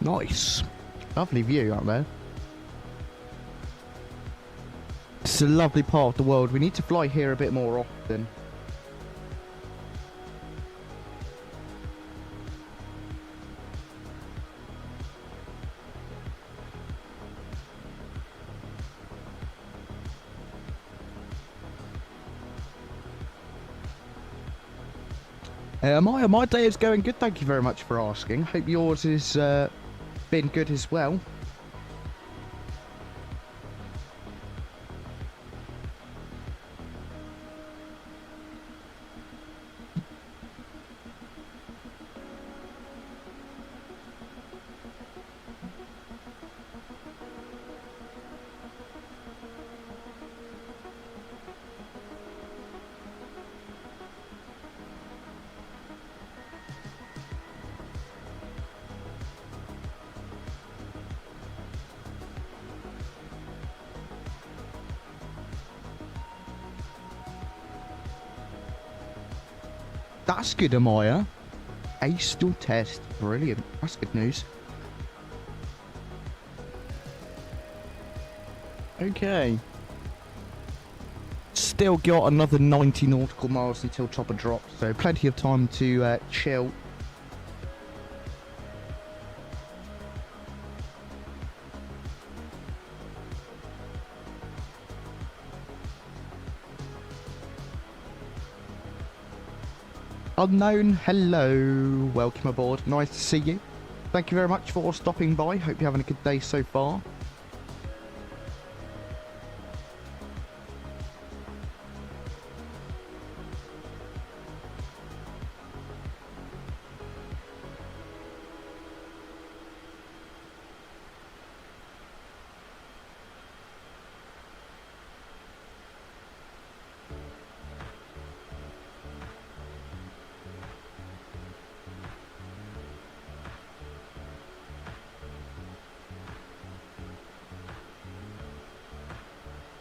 Nice. Lovely view out there. It's a lovely part of the world. We need to fly here a bit more often. My day is going good, thank you very much for asking. Hope yours has been good as well. That's good, Amaya. Aced your test. Brilliant. That's good news. Okay. Still got another 90 nautical miles until chopper drops, so plenty of time to chill. Unknown, hello, welcome aboard, nice to see you. Thank you very much for stopping by, hope you're having a good day so far.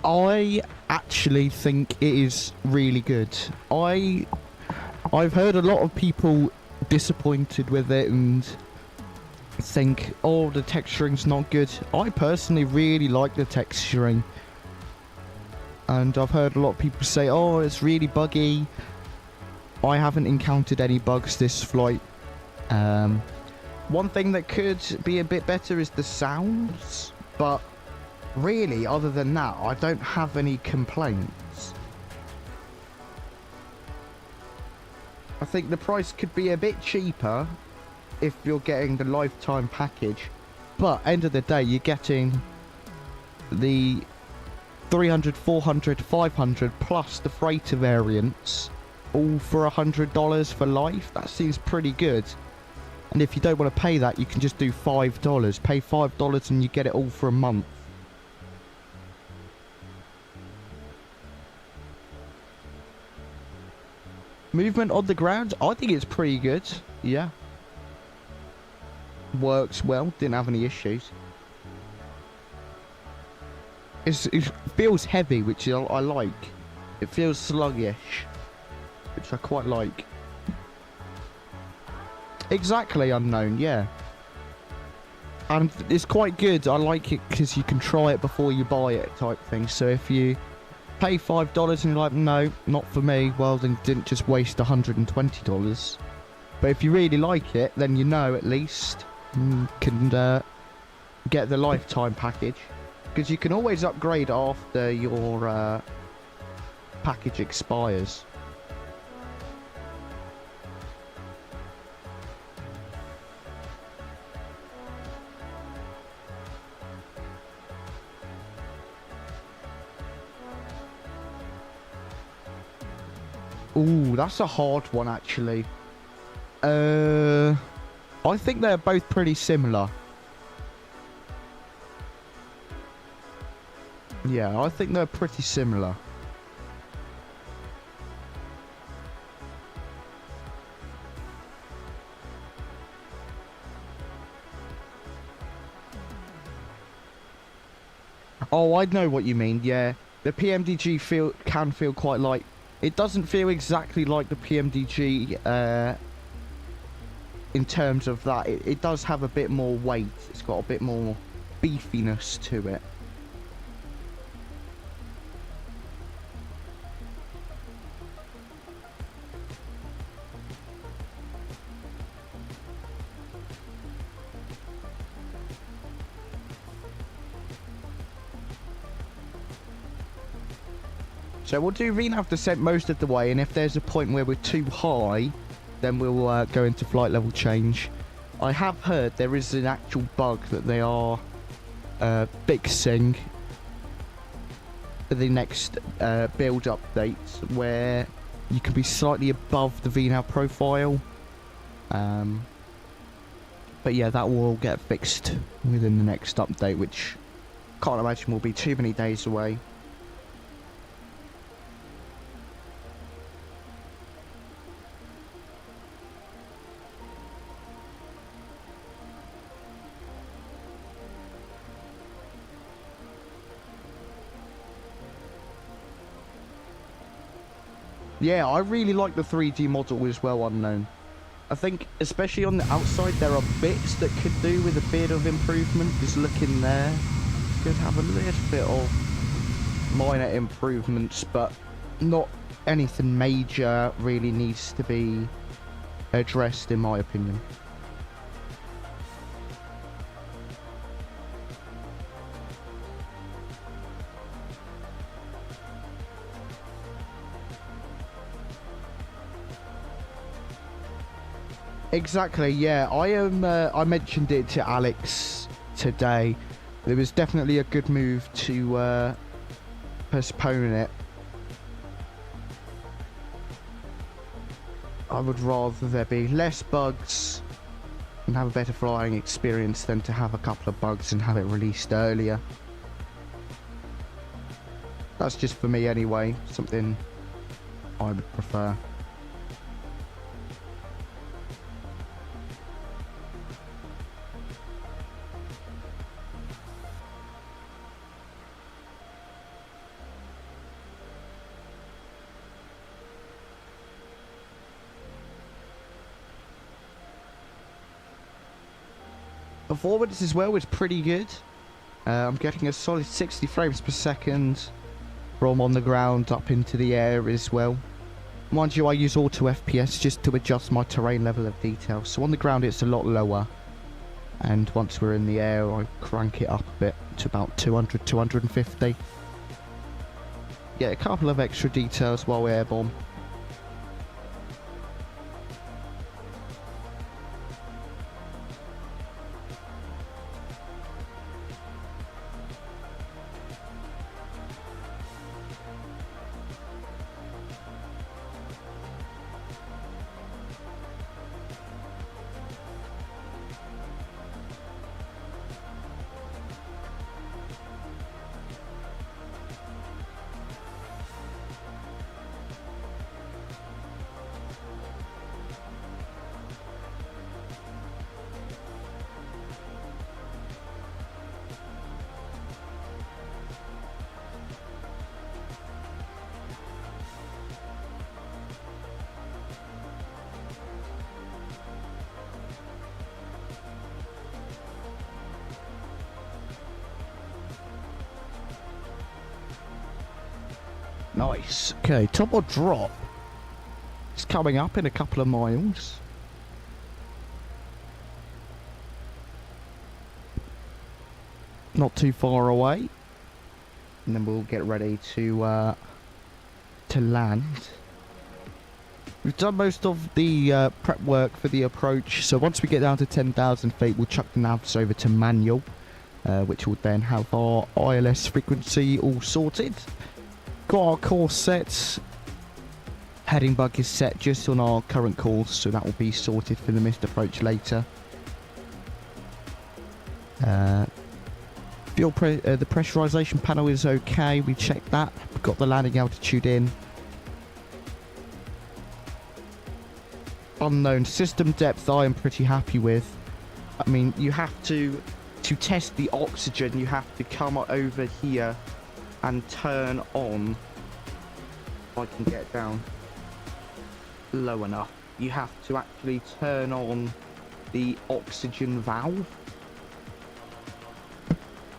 I actually think it is really good. I've heard a lot of people disappointed with it and think, oh, the texturing's not good. I personally really like the texturing. And I've heard a lot of people say, oh, it's really buggy. I haven't encountered any bugs this flight. One thing that could be a bit better is the sounds, but really, other than that, I don't have any complaints. I think the price could be a bit cheaper if you're getting the lifetime package, but end of the day, you're getting the 300, 400, 500 plus the freighter variants, all for $100 for life. That seems pretty good. And if you don't want to pay that, you can just do $5. Pay $5 and you get it all for a month. Movement on the ground, I think it's pretty good. Yeah. Works well, didn't have any issues. It feels heavy, which I like. It feels sluggish, which I quite like. Exactly, Unknown, yeah. And it's quite good. I like it because you can try it before you buy it type thing. So if you pay $5 and you're like, no, not for me, well, then didn't just waste $120. But if you really like it, then you know at least you can get the lifetime package. Because you can always upgrade after your package expires. Ooh, that's a hard one, actually. I think they're both pretty similar. Yeah, I think they're pretty similar. Oh, I know what you mean, yeah. The PMDG can feel quite light. It doesn't feel exactly like the PMDG in terms of that. It does have a bit more weight. It's got a bit more beefiness to it. So we'll do VNAV descent most of the way, and if there's a point where we're too high, then we'll go into flight level change. I have heard there is an actual bug that they are fixing for the next build updates, where you can be slightly above the VNAV profile. But yeah, that will all get fixed within the next update, which can't imagine will be too many days away. Yeah, I really like the 3D model as well, Unknown. I think, especially on the outside, there are bits that could do with a bit of improvement. Just looking there, could have a little bit of minor improvements, but not anything major really needs to be addressed, in my opinion. Exactly, yeah. I mentioned it to Alex today. It was definitely a good move to postpone it. I would rather there be less bugs and have a better flying experience than to have a couple of bugs and have it released earlier. That's just for me anyway, something I would prefer. Performance as well is pretty good. I'm getting a solid 60 frames per second from on the ground up into the air as well. Mind you, I use auto FPS just to adjust my terrain level of detail. So on the ground it's a lot lower. And once we're in the air, I crank it up a bit to about 200, 250. Get a couple of extra details while we're airborne. Nice. Okay, top or drop. It's coming up in a couple of miles. Not too far away. And then we'll get ready to land. We've done most of the prep work for the approach, so once we get down to 10,000 feet, we'll chuck the navs over to manual, which will then have our ILS frequency all sorted. Got our course set. Heading bug is set just on our current course, so that will be sorted for the missed approach later. The pressurization panel is okay. We checked that. We've got the landing altitude in. Unknown system depth I am pretty happy with. I mean, you have to test the oxygen, you have to come over here and turn on, if I can get down low enough, you have to actually turn on the oxygen valve.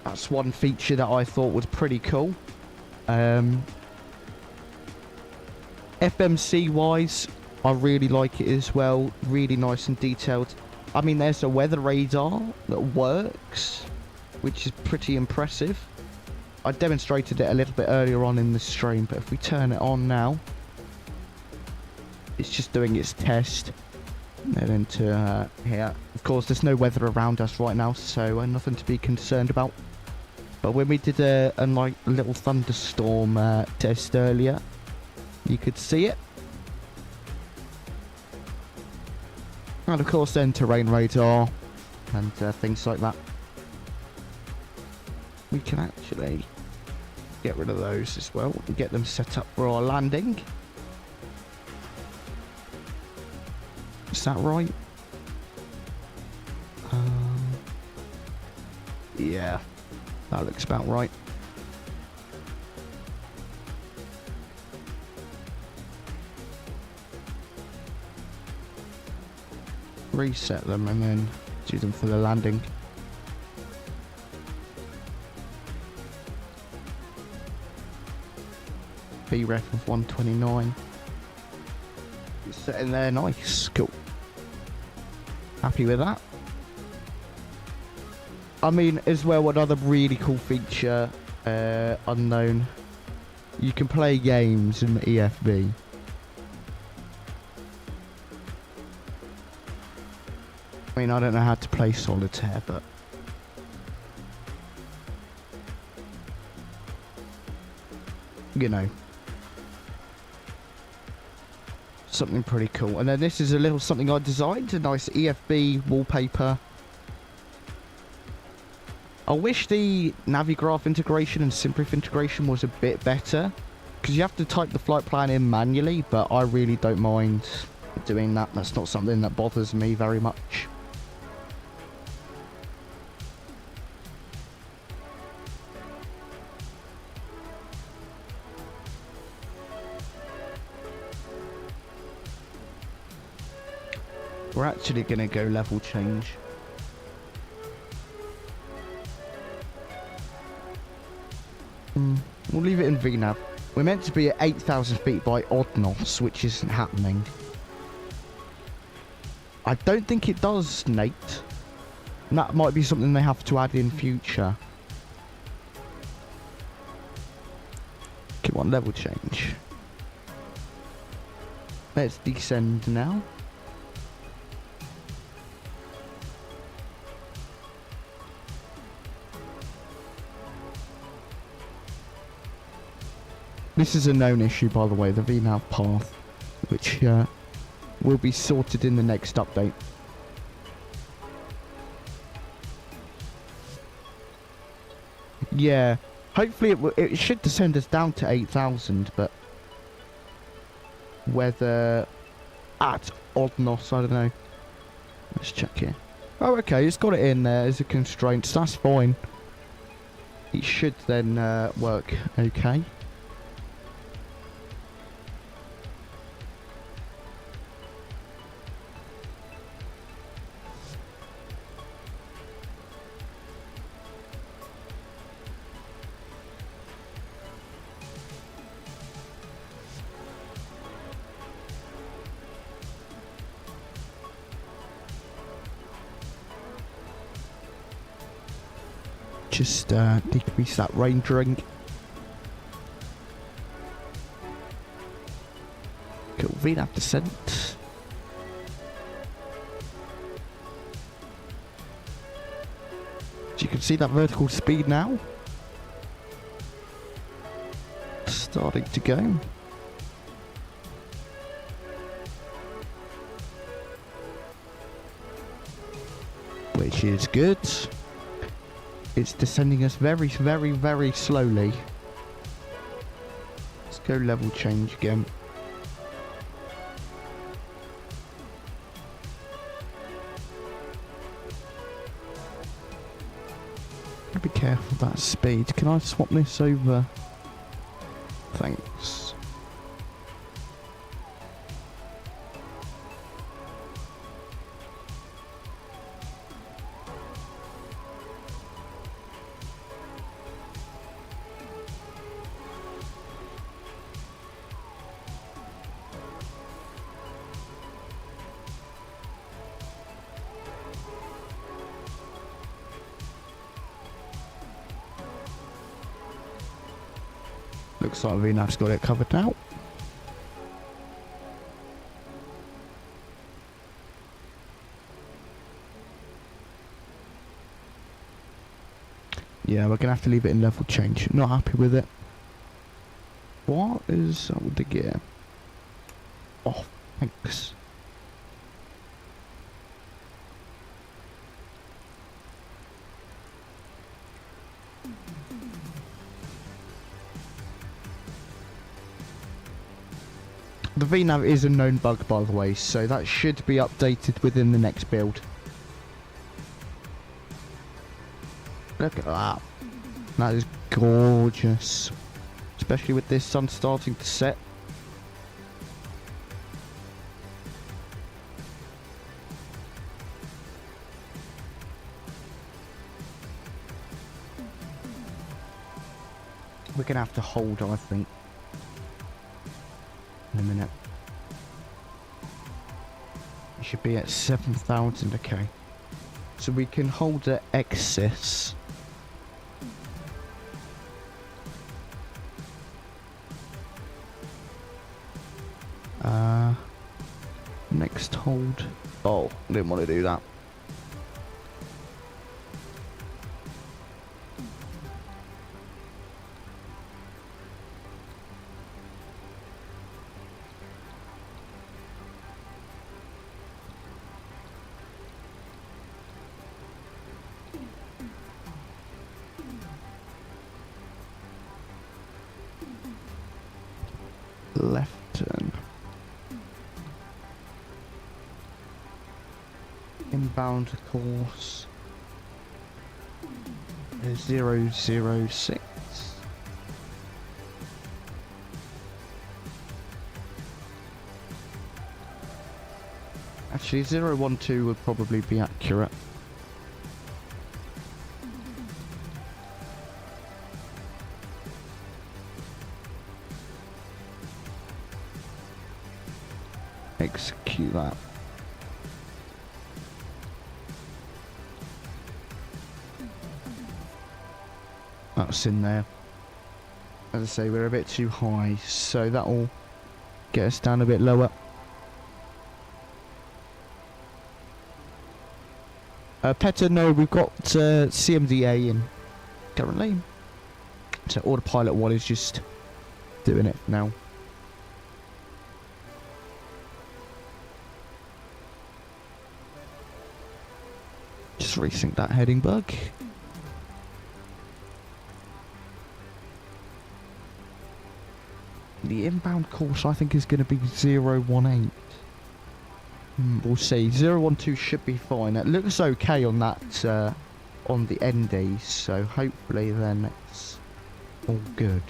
That's one feature that I thought was pretty cool. FMC wise, I really like it as well, really nice and detailed. I mean, there's a weather radar that works, which is pretty impressive. I demonstrated it a little bit earlier on in the stream, but if we turn it on now, it's just doing its test. then into here. Of course, there's no weather around us right now, so nothing to be concerned about. But when we did a like little thunderstorm test earlier, you could see it. And of course then terrain radar and things like that. We can actually get rid of those as well and get them set up for our landing. Is that right? Yeah, that looks about right. Reset them and then do them for the landing. BREF of 129. Set in there, nice, cool. Happy with that. I mean, as well, another really cool feature, unknown. You can play games in the EFB. I mean, I don't know how to play solitaire, but you know, something pretty cool. And then this is a little something I designed, a nice EFB wallpaper. I wish the Navigraph integration and Simprif integration was a bit better, because you have to type the flight plan in manually, but I really don't mind doing that. That's not something that bothers me very much. We're actually going to go level change. We'll leave it in VNAV. We're meant to be at 8,000 feet by odd knots, which isn't happening. I don't think it does, Nate. And that might be something they have to add in future. Come on, level change. Let's descend now. This is a known issue, by the way, the VNAV path, which will be sorted in the next update. Yeah, hopefully it should descend us down to 8,000, but whether at odd knots, I don't know. Let's check here. Oh, okay, it's got it in there as a constraint, so that's fine. It should then work okay. Just decrease that rendering. Cool, VNAV descent. So you can see that vertical speed now. Starting to go. Which is good. It's descending us very, very, very slowly. Let's go level change again. Be careful of that speed. Can I swap this over? Thanks. Looks like VNAV's got it covered now. Yeah, we're gonna have to leave it in level change. Not happy with it. What is up with the gear? Oh, thanks. The VNAV is a known bug, by the way, so that should be updated within the next build. Look at that. That is gorgeous. Especially with this sun starting to set. We're going to have to hold, I think. In a minute. It should be at 7,000, okay. So we can hold the excess. Next hold. Oh, didn't want to do that. Left turn. Inbound course is 006. Actually, 012 would probably be accurate. Execute that. That's in there. As I say, we're a bit too high, so that'll get us down a bit lower. Petter, no, we've got CMDA in currently. So autopilot 1 is just doing it now. Just resync that heading bug. The inbound course I think is going to be 018. We'll see. 012 should be fine. It looks okay on that, on the ND, so hopefully then it's all good.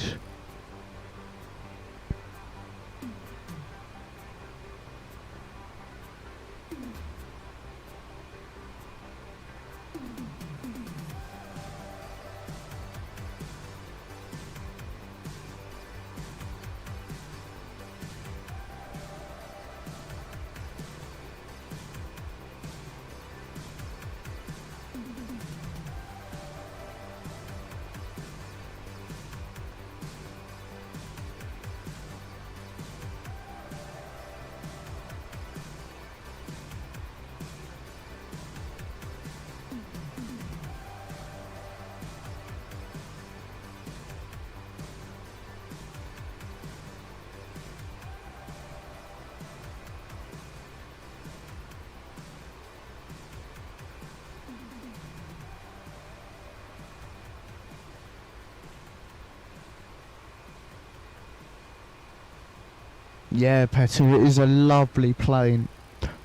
Yeah, Petter, it is a lovely plane.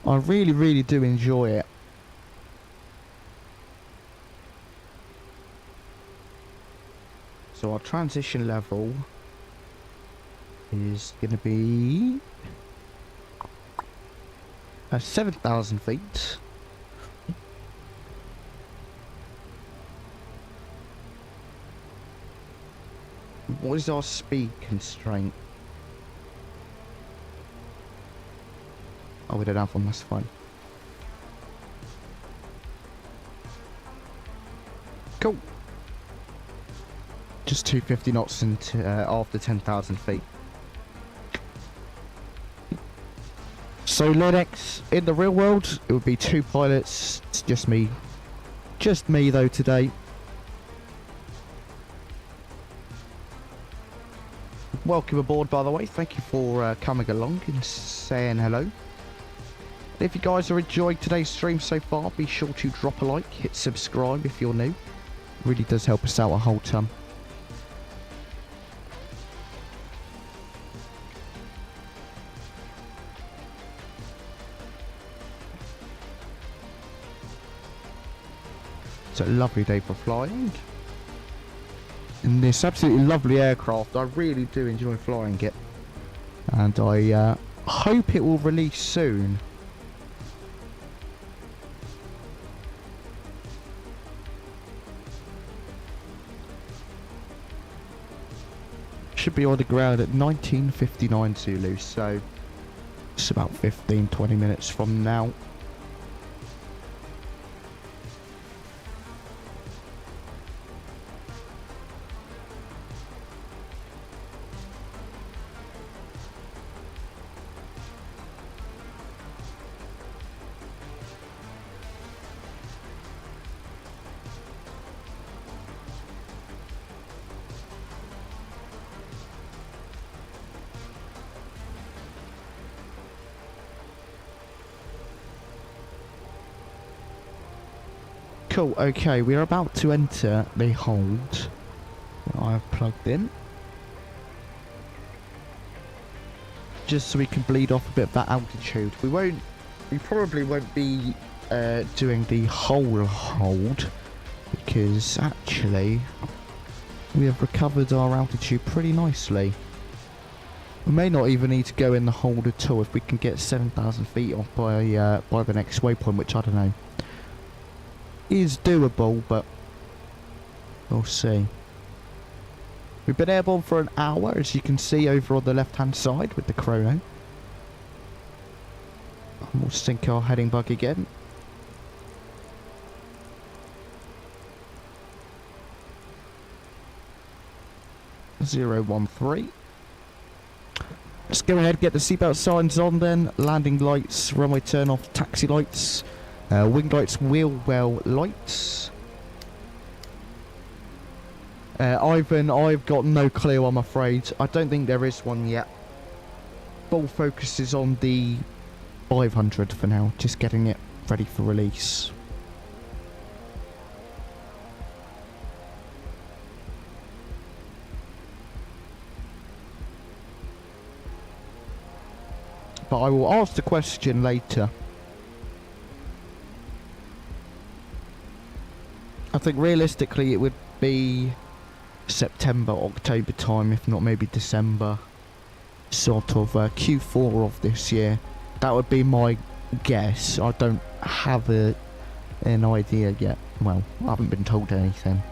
I really, really do enjoy it. So our transition level is going to be 7,000 feet. What is our speed constraint? Oh, we don't have one, that's fine. Cool. Just 250 knots into, after 10,000 feet. So Linux, in the real world, it would be 2 pilots. It's just me. Just me though today. welcome aboard, by the way. Thank you for coming along and saying hello. If you guys are enjoying today's stream so far, be sure to drop a like, hit subscribe if you're new. It really does help us out a whole ton. It's a lovely day for flying. In this absolutely lovely aircraft, I really do enjoy flying it. And I hope it will release soon. Should be on the ground at 19:59 Zulu, so it's about 15-20 minutes from now. Cool, okay, we are about to enter the hold that I've plugged in. Just so we can bleed off a bit of that altitude. We probably won't be doing the whole hold, because actually we have recovered our altitude pretty nicely. We may not even need to go in the hold at all if we can get 7,000 feet off by the next waypoint, which I don't know. Is doable, but we'll see. We've been airborne for an hour, as you can see over on the left hand side with the chrono. And we'll sync our heading bug again. (013). Let's go ahead and get the seatbelt signs on then. Landing lights, runway turn off, taxi lights. Wing lights, wheel well lights. Ivan, I've got no clue, I'm afraid. I don't think there is one yet. Full focus is on the 500 for now, just getting it ready for release. But I will ask the question later. I think realistically it would be September, October time, if not maybe December, sort of Q4 of this year. That would be my guess. I don't have an idea yet. Well, I haven't been told anything.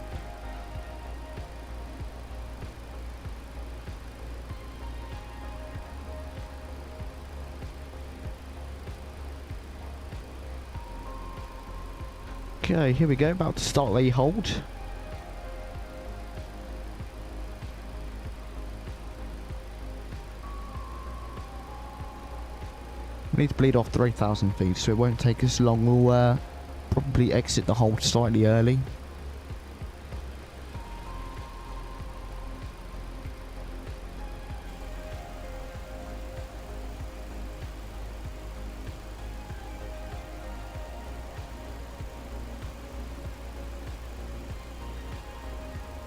Okay, here we go, about to start the hold. We need to bleed off 3,000 feet, so it won't take us long. We'll probably exit the hold slightly early.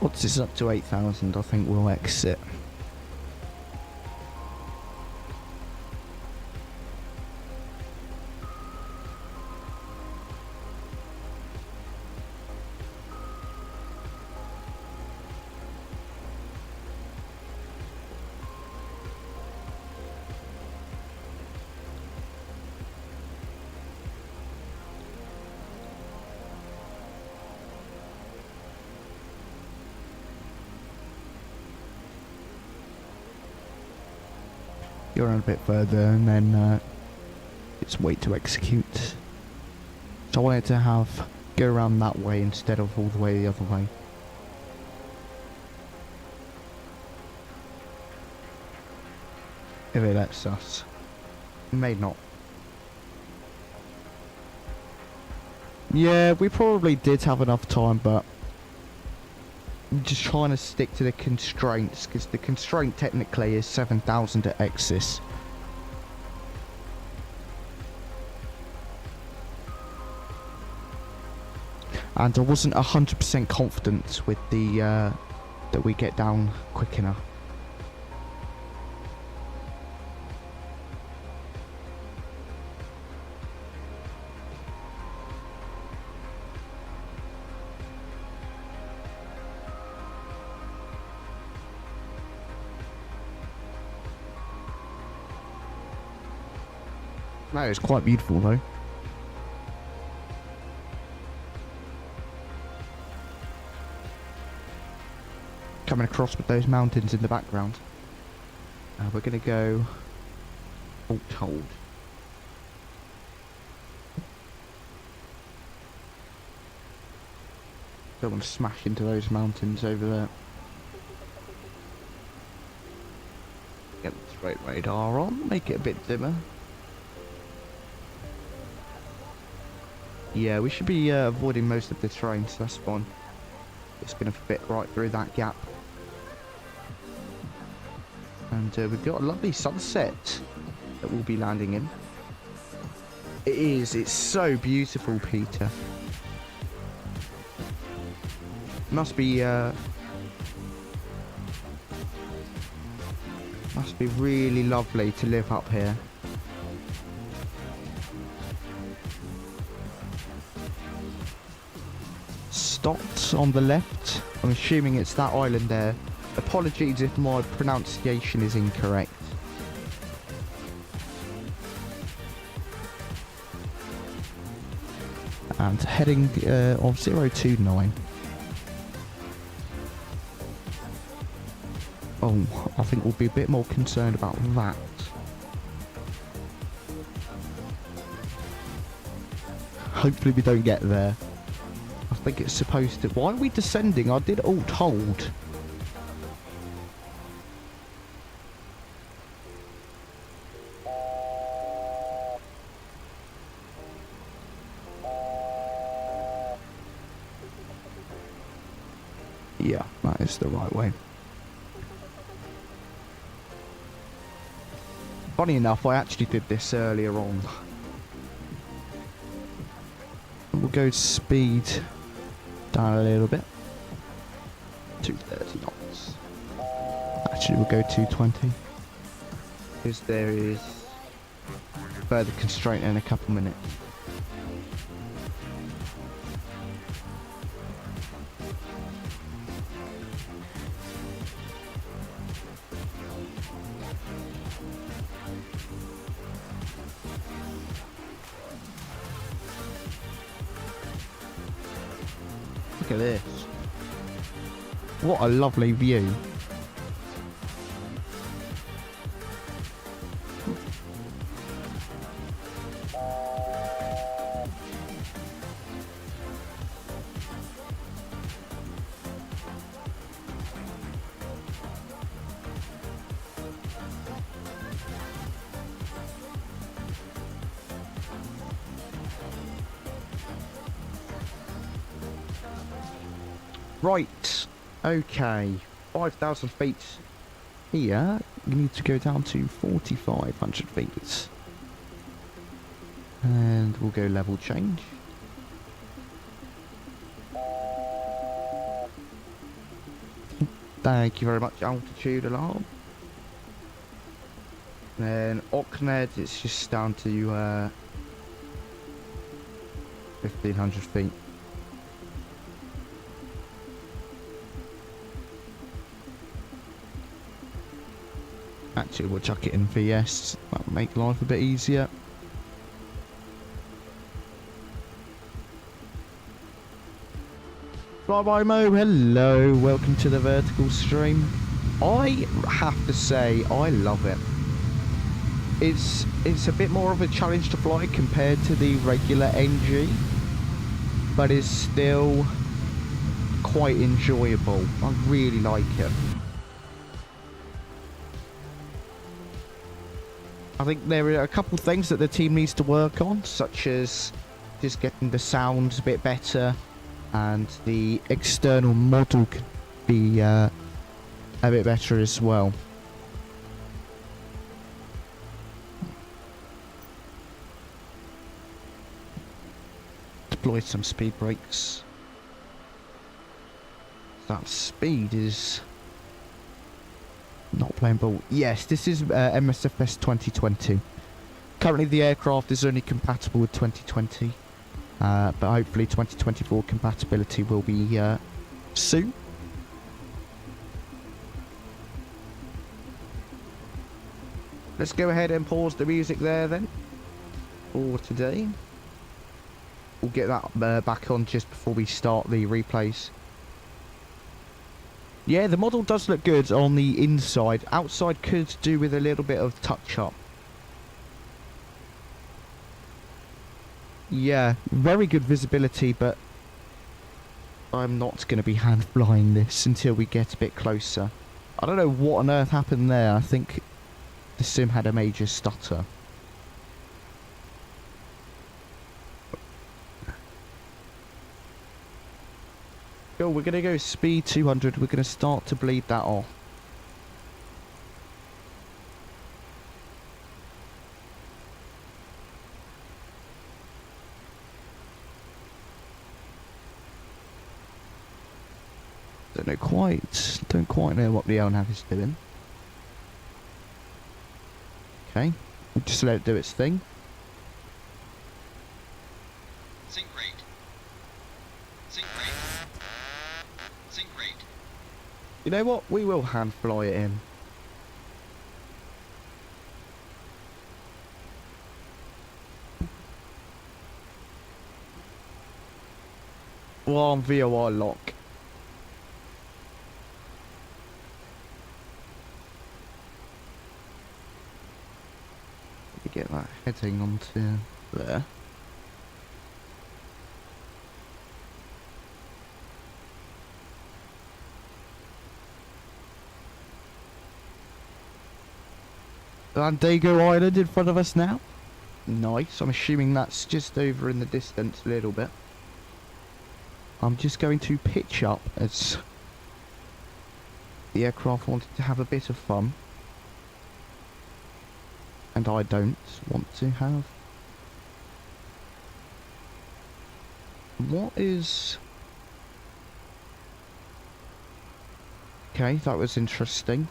Once it's up to 8,000, I think we'll exit. You're on a bit further, and then it's wait to execute. So I wanted to go around that way instead of all the way the other way. If it lets us. It may not. Yeah, we probably did have enough time, but I'm just trying to stick to the constraints, because the constraint technically is 7,000 at Xis. And I wasn't 100% confident with the that we get down quick enough. No, it's quite beautiful though. Coming across with those mountains in the background. We're gonna go alt hold. Don't want to smash into those mountains over there. Get the straight radar on, make it a bit dimmer. Yeah, we should be avoiding most of the terrain, so that's fine. It's going to fit right through that gap. And we've got a lovely sunset that we'll be landing in. It is, it's so beautiful, Peter. Must be really lovely to live up here. Stopped on the left. I'm assuming it's that island there. Apologies if my pronunciation is incorrect. And heading of 029. Oh, I think we'll be a bit more concerned about that. Hopefully we don't get there. I think it's supposed to. Why are we descending? I did alt hold. Yeah, that is the right way. Funny enough, I actually did this earlier on. We'll go speed down a little bit. 230 knots. Actually, we'll go 220. Because there is further constraint in a couple minutes. Look at this. What a lovely view. Right, okay, 5,000 feet here, we need to go down to 4,500 feet. And we'll go level change. Thank you very much, altitude alarm. Then Okned, it's just down to 1,500 feet. Actually, we'll chuck it in VS. That'll make life a bit easier. Flyby Mo, hello. Welcome to the vertical stream. I have to say, I love it. It's a bit more of a challenge to fly compared to the regular NG, but it's still quite enjoyable. I really like it. I think there are a couple things that the team needs to work on, such as just getting the sound a bit better and the external model be a bit better as well. Deploy some speed brakes. That speed is not playing ball. Yes, this is MSFS 2020. Currently the aircraft is only compatible with 2020, but hopefully 2024 compatibility will be soon. Let's go ahead and pause the music there then for today. We'll get that back on just before we start the replays. Yeah, the model does look good on the inside. Outside could do with a little bit of touch-up. Yeah, very good visibility, but I'm not going to be hand flying this until we get a bit closer. I don't know what on earth happened there. I think the sim had a major stutter. Cool, we're going to go speed 200. We're going to start to bleed that off. Don't quite know what the 𝗂𝐴𝐴 is doing. Okay, we'll just let it do its thing. Sync rate. Sync rate. Sync rate. You know what? We will hand fly it in. Well, on VOR lock. Get that heading onto there. Landago Island in front of us now. Nice. I'm assuming that's just over in the distance a little bit. I'm just going to pitch up as the aircraft wanted to have a bit of fun. And I don't want to have. What is... Okay, that was interesting.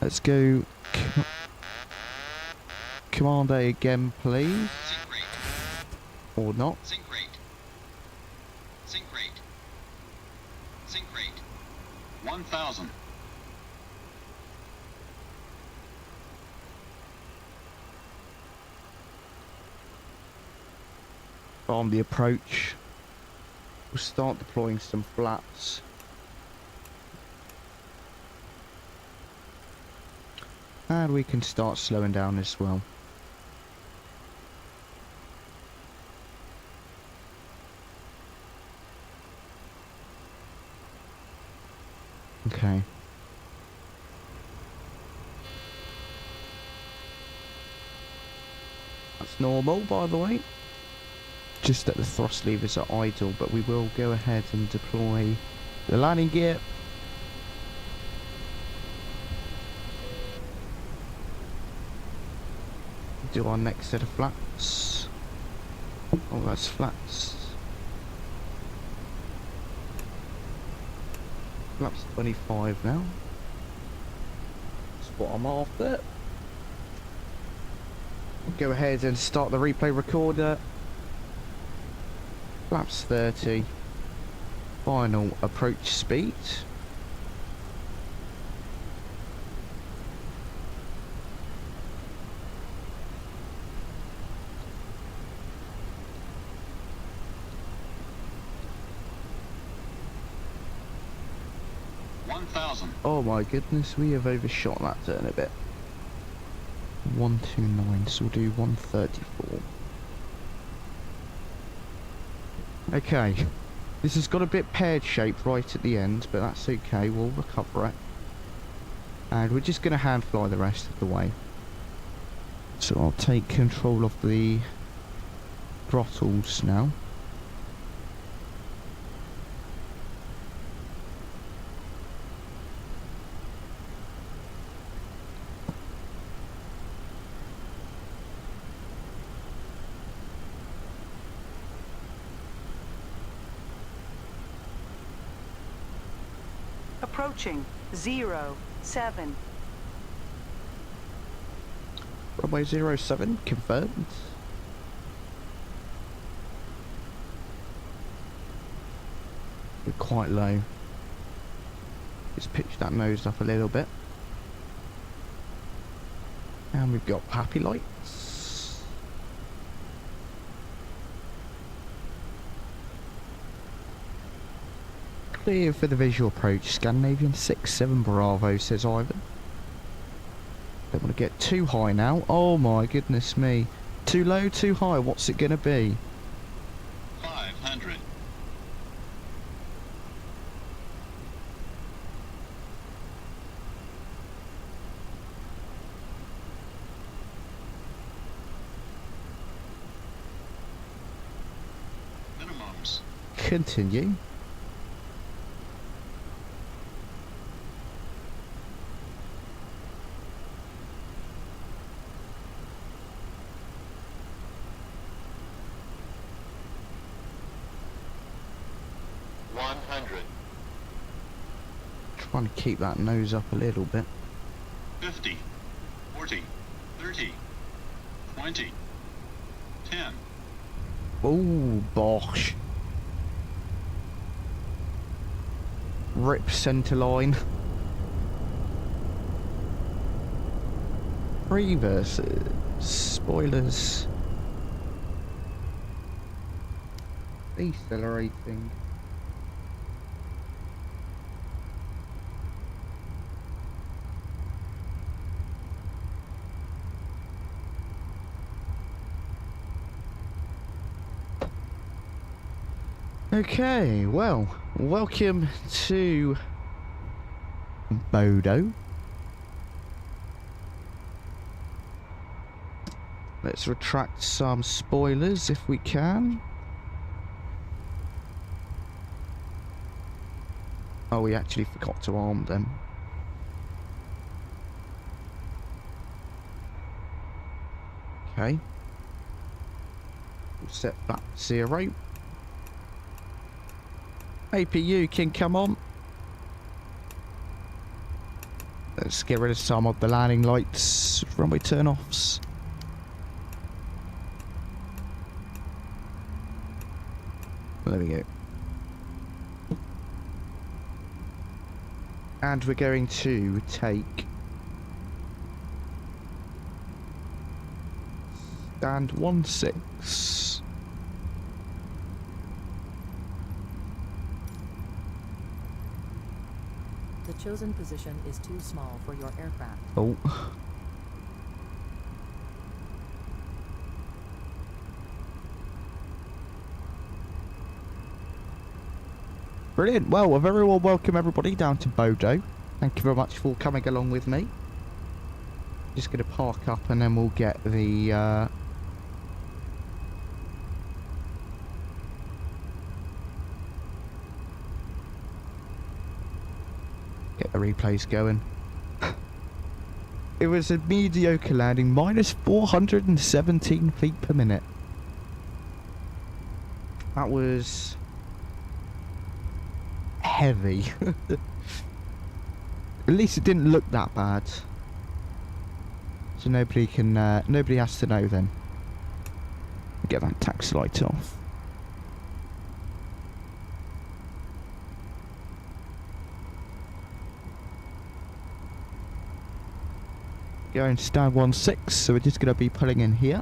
Let's go... Command A again, please. Sync rate. Or not. Sync rate. Sync rate. Sync rate. 1000. On the approach, we'll start deploying some flaps. And we can start slowing down as well. Okay. That's normal, by the way. Just that the thrust levers are idle, but we will go ahead and deploy the landing gear. Do our next set of flaps. Oh, that's flaps. Flaps 25 now. That's what I'm after. Go ahead and start the replay recorder. Flaps 30. Final approach speed. Oh my goodness, we have overshot that turn a bit. 129, so we'll do 134. Okay, this has got a bit pear-shaped right at the end, but that's okay, we'll recover it. And we're just going to hand fly the rest of the way. So I'll take control of the throttles now. Approaching 07. Runway 07 confirmed. We're quite low. Just pitch that nose up a little bit. And we've got happy lights. Clear for the visual approach. Scandinavian 6-7 Bravo, says Ivan. Don't want to get too high now. Oh my goodness me. Too low, too high. What's it going to be? 500. Minimums. Continue. Trying to keep that nose up a little bit. 50, 40, 30, 20, 10. Oh, bosh. Rip centre line. Reverses. Spoilers. Decelerating. Okay, well, welcome to Bodo. Let's retract some spoilers if we can. Oh, we actually forgot to arm them. Okay. We'll set that 0. APU can come on. Let's get rid of some of the landing lights, runway turn-offs. There we go. And we're going to take stand 16. The chosen position is too small for your aircraft. Oh. Brilliant. Well, a very warm welcome everybody down to Bodo. Thank you very much for coming along with me. Just going to park up and then we'll get the replays going. It was a mediocre landing, minus 417 feet per minute. That was heavy. At least it didn't look that bad. So nobody can, nobody has to know then. Get that taxi light off. Going to stand 16, so we're just going to be pulling in here.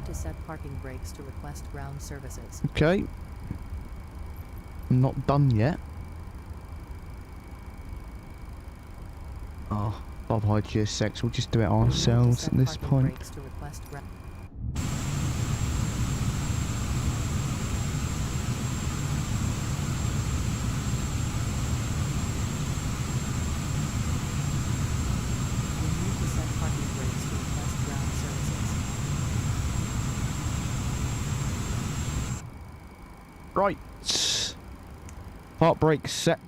To set parking brakes to request ground services. Okay. I'm not done yet. Oh, 𝗂𝗏𝗃𝐺𝐴, we'll just do it You need to ourselves set at this parking point. brakes to request You need to set parking brakes to request ground services. Right. Park brake set.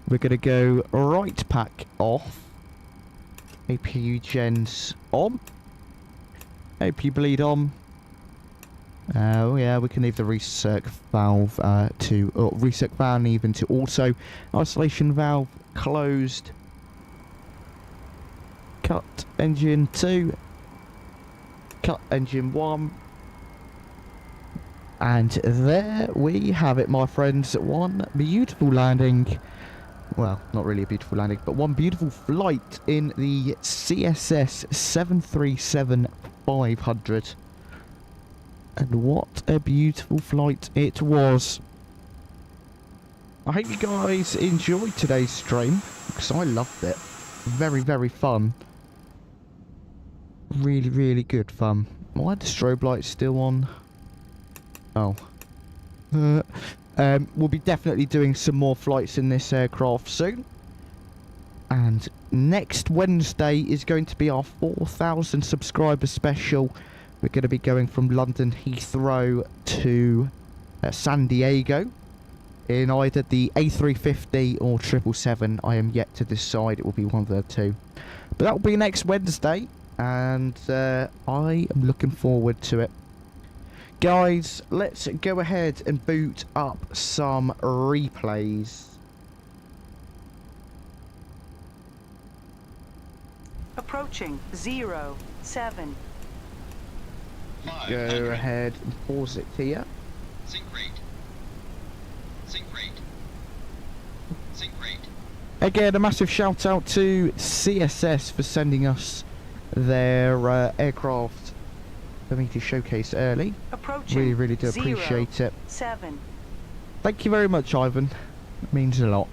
We're going to go right pack off. APU gens on. APU bleed on. Oh yeah, we can leave the recirc valve to recirc valve even to auto. Isolation valve closed. Cut engine 2. Cut engine 1. And there we have it, my friends. One beautiful landing. Well, not really a beautiful landing, but one beautiful flight in the CSS 737-500. And what a beautiful flight it was. I hope you guys enjoyed today's stream, because I loved it. Very, very fun. Really, really good fun. Why are the strobe lights still on? Oh. We'll be definitely doing some more flights in this aircraft soon. And next Wednesday is going to be our 4,000 subscriber special. We're going to be going from London Heathrow to San Diego in either the A350 or 777. I am yet to decide. It will be one of the two. But that will be next Wednesday, and I am looking forward to it. Guys, let's go ahead and boot up some replays. Approaching 0, 7. Go 500. ahead and pause it here. Sink rate. Sink rate. Sink rate. Again, a massive shout out to CSS for sending us their aircraft for me to showcase early. Approaching Really, really do 0, appreciate it. 7. Thank you very much, Ivan. It means a lot.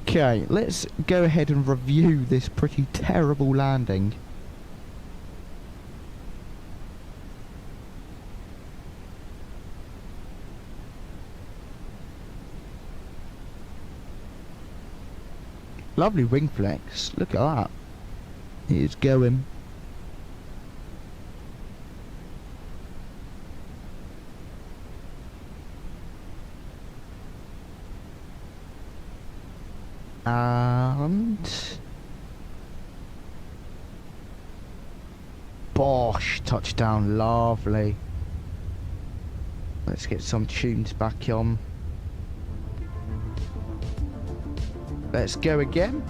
Okay, let's go ahead and review this pretty terrible landing. Lovely wing flex. Look at that. It's going. And Bosh, touchdown, lovely. Let's get some tunes back on. Let's go again.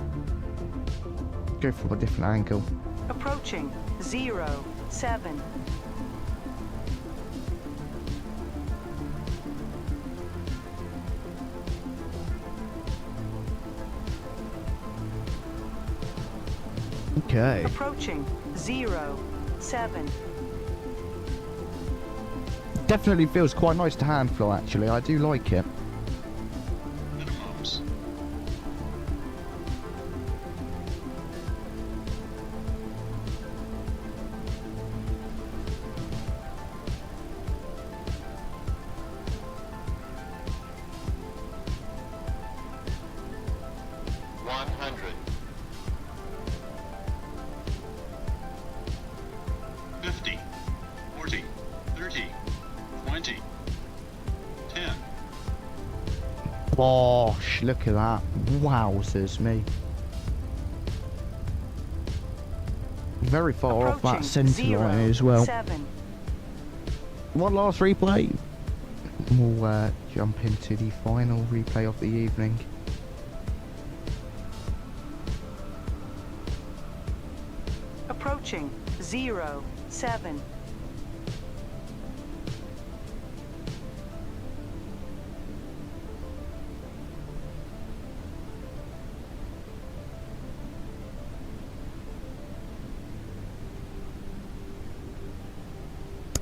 Go from a different angle. Approaching 0, 7. Okay. Approaching 0, 7. Definitely feels quite nice to hand fly, actually. I do like it. Minimums. Bosh, look at that. Wowzers me. Very far off that centre line as well. 7. One last replay. We'll jump into the final replay of the evening. Approaching 0, 7.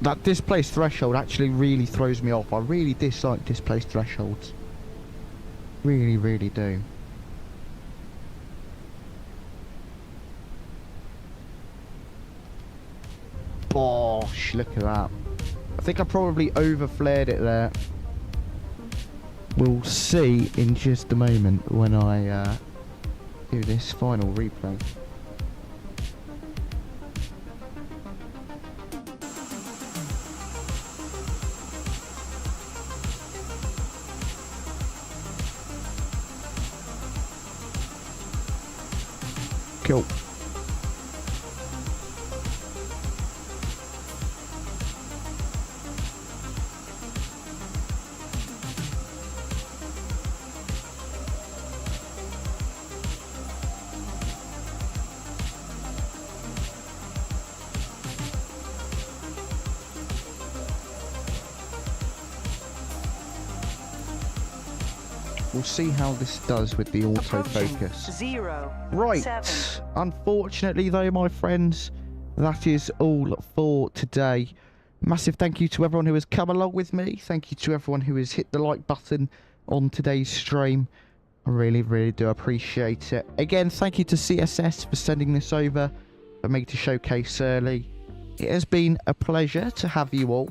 That displaced threshold actually really throws me off. I really dislike displaced thresholds. Really, really do. Bosh, look at that. I think I probably overflared it there. We'll see in just a moment when I do this final replay. Cool. We'll see how this does with the autofocus. 0, Right. 7. Unfortunately, though, my friends, that is all for today. Massive thank you to everyone who has come along with me. Thank you to everyone who has hit the like button on today's stream. I really, really do appreciate it. Again, thank you to CSS for sending this over for me to showcase early. It has been a pleasure to have you all.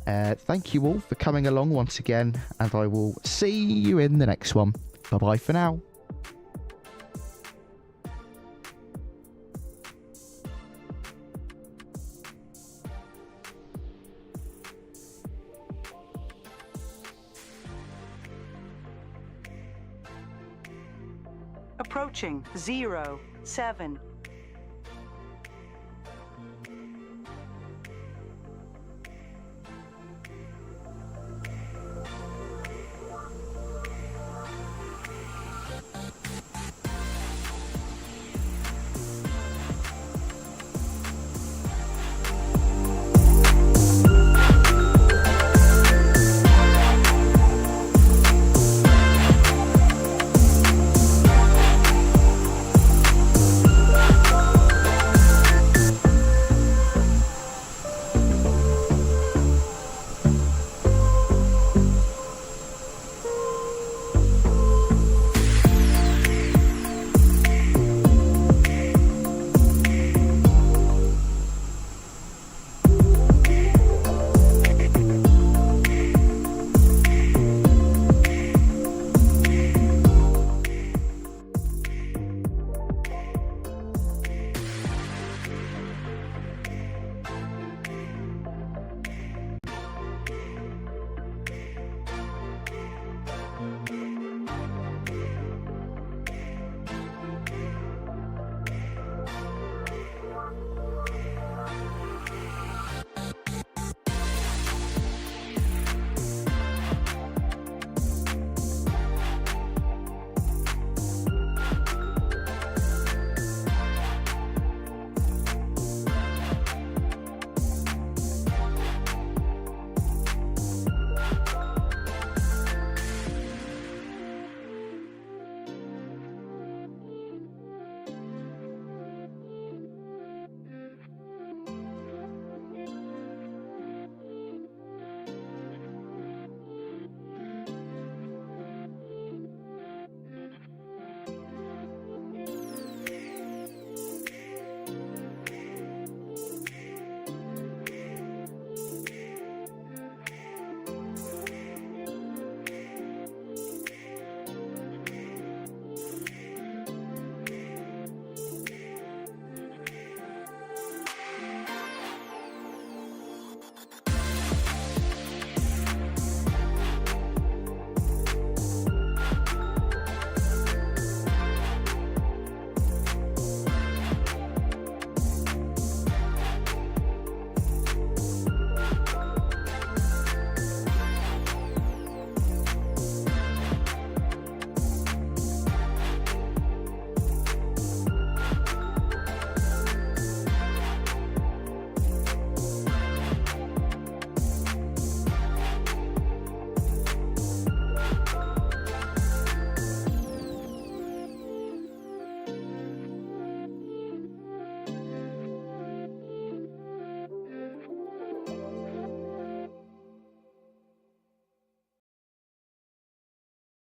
Thank you all for coming along once again, and I will see you in the next one. Bye-bye for now. Approaching 0, 7.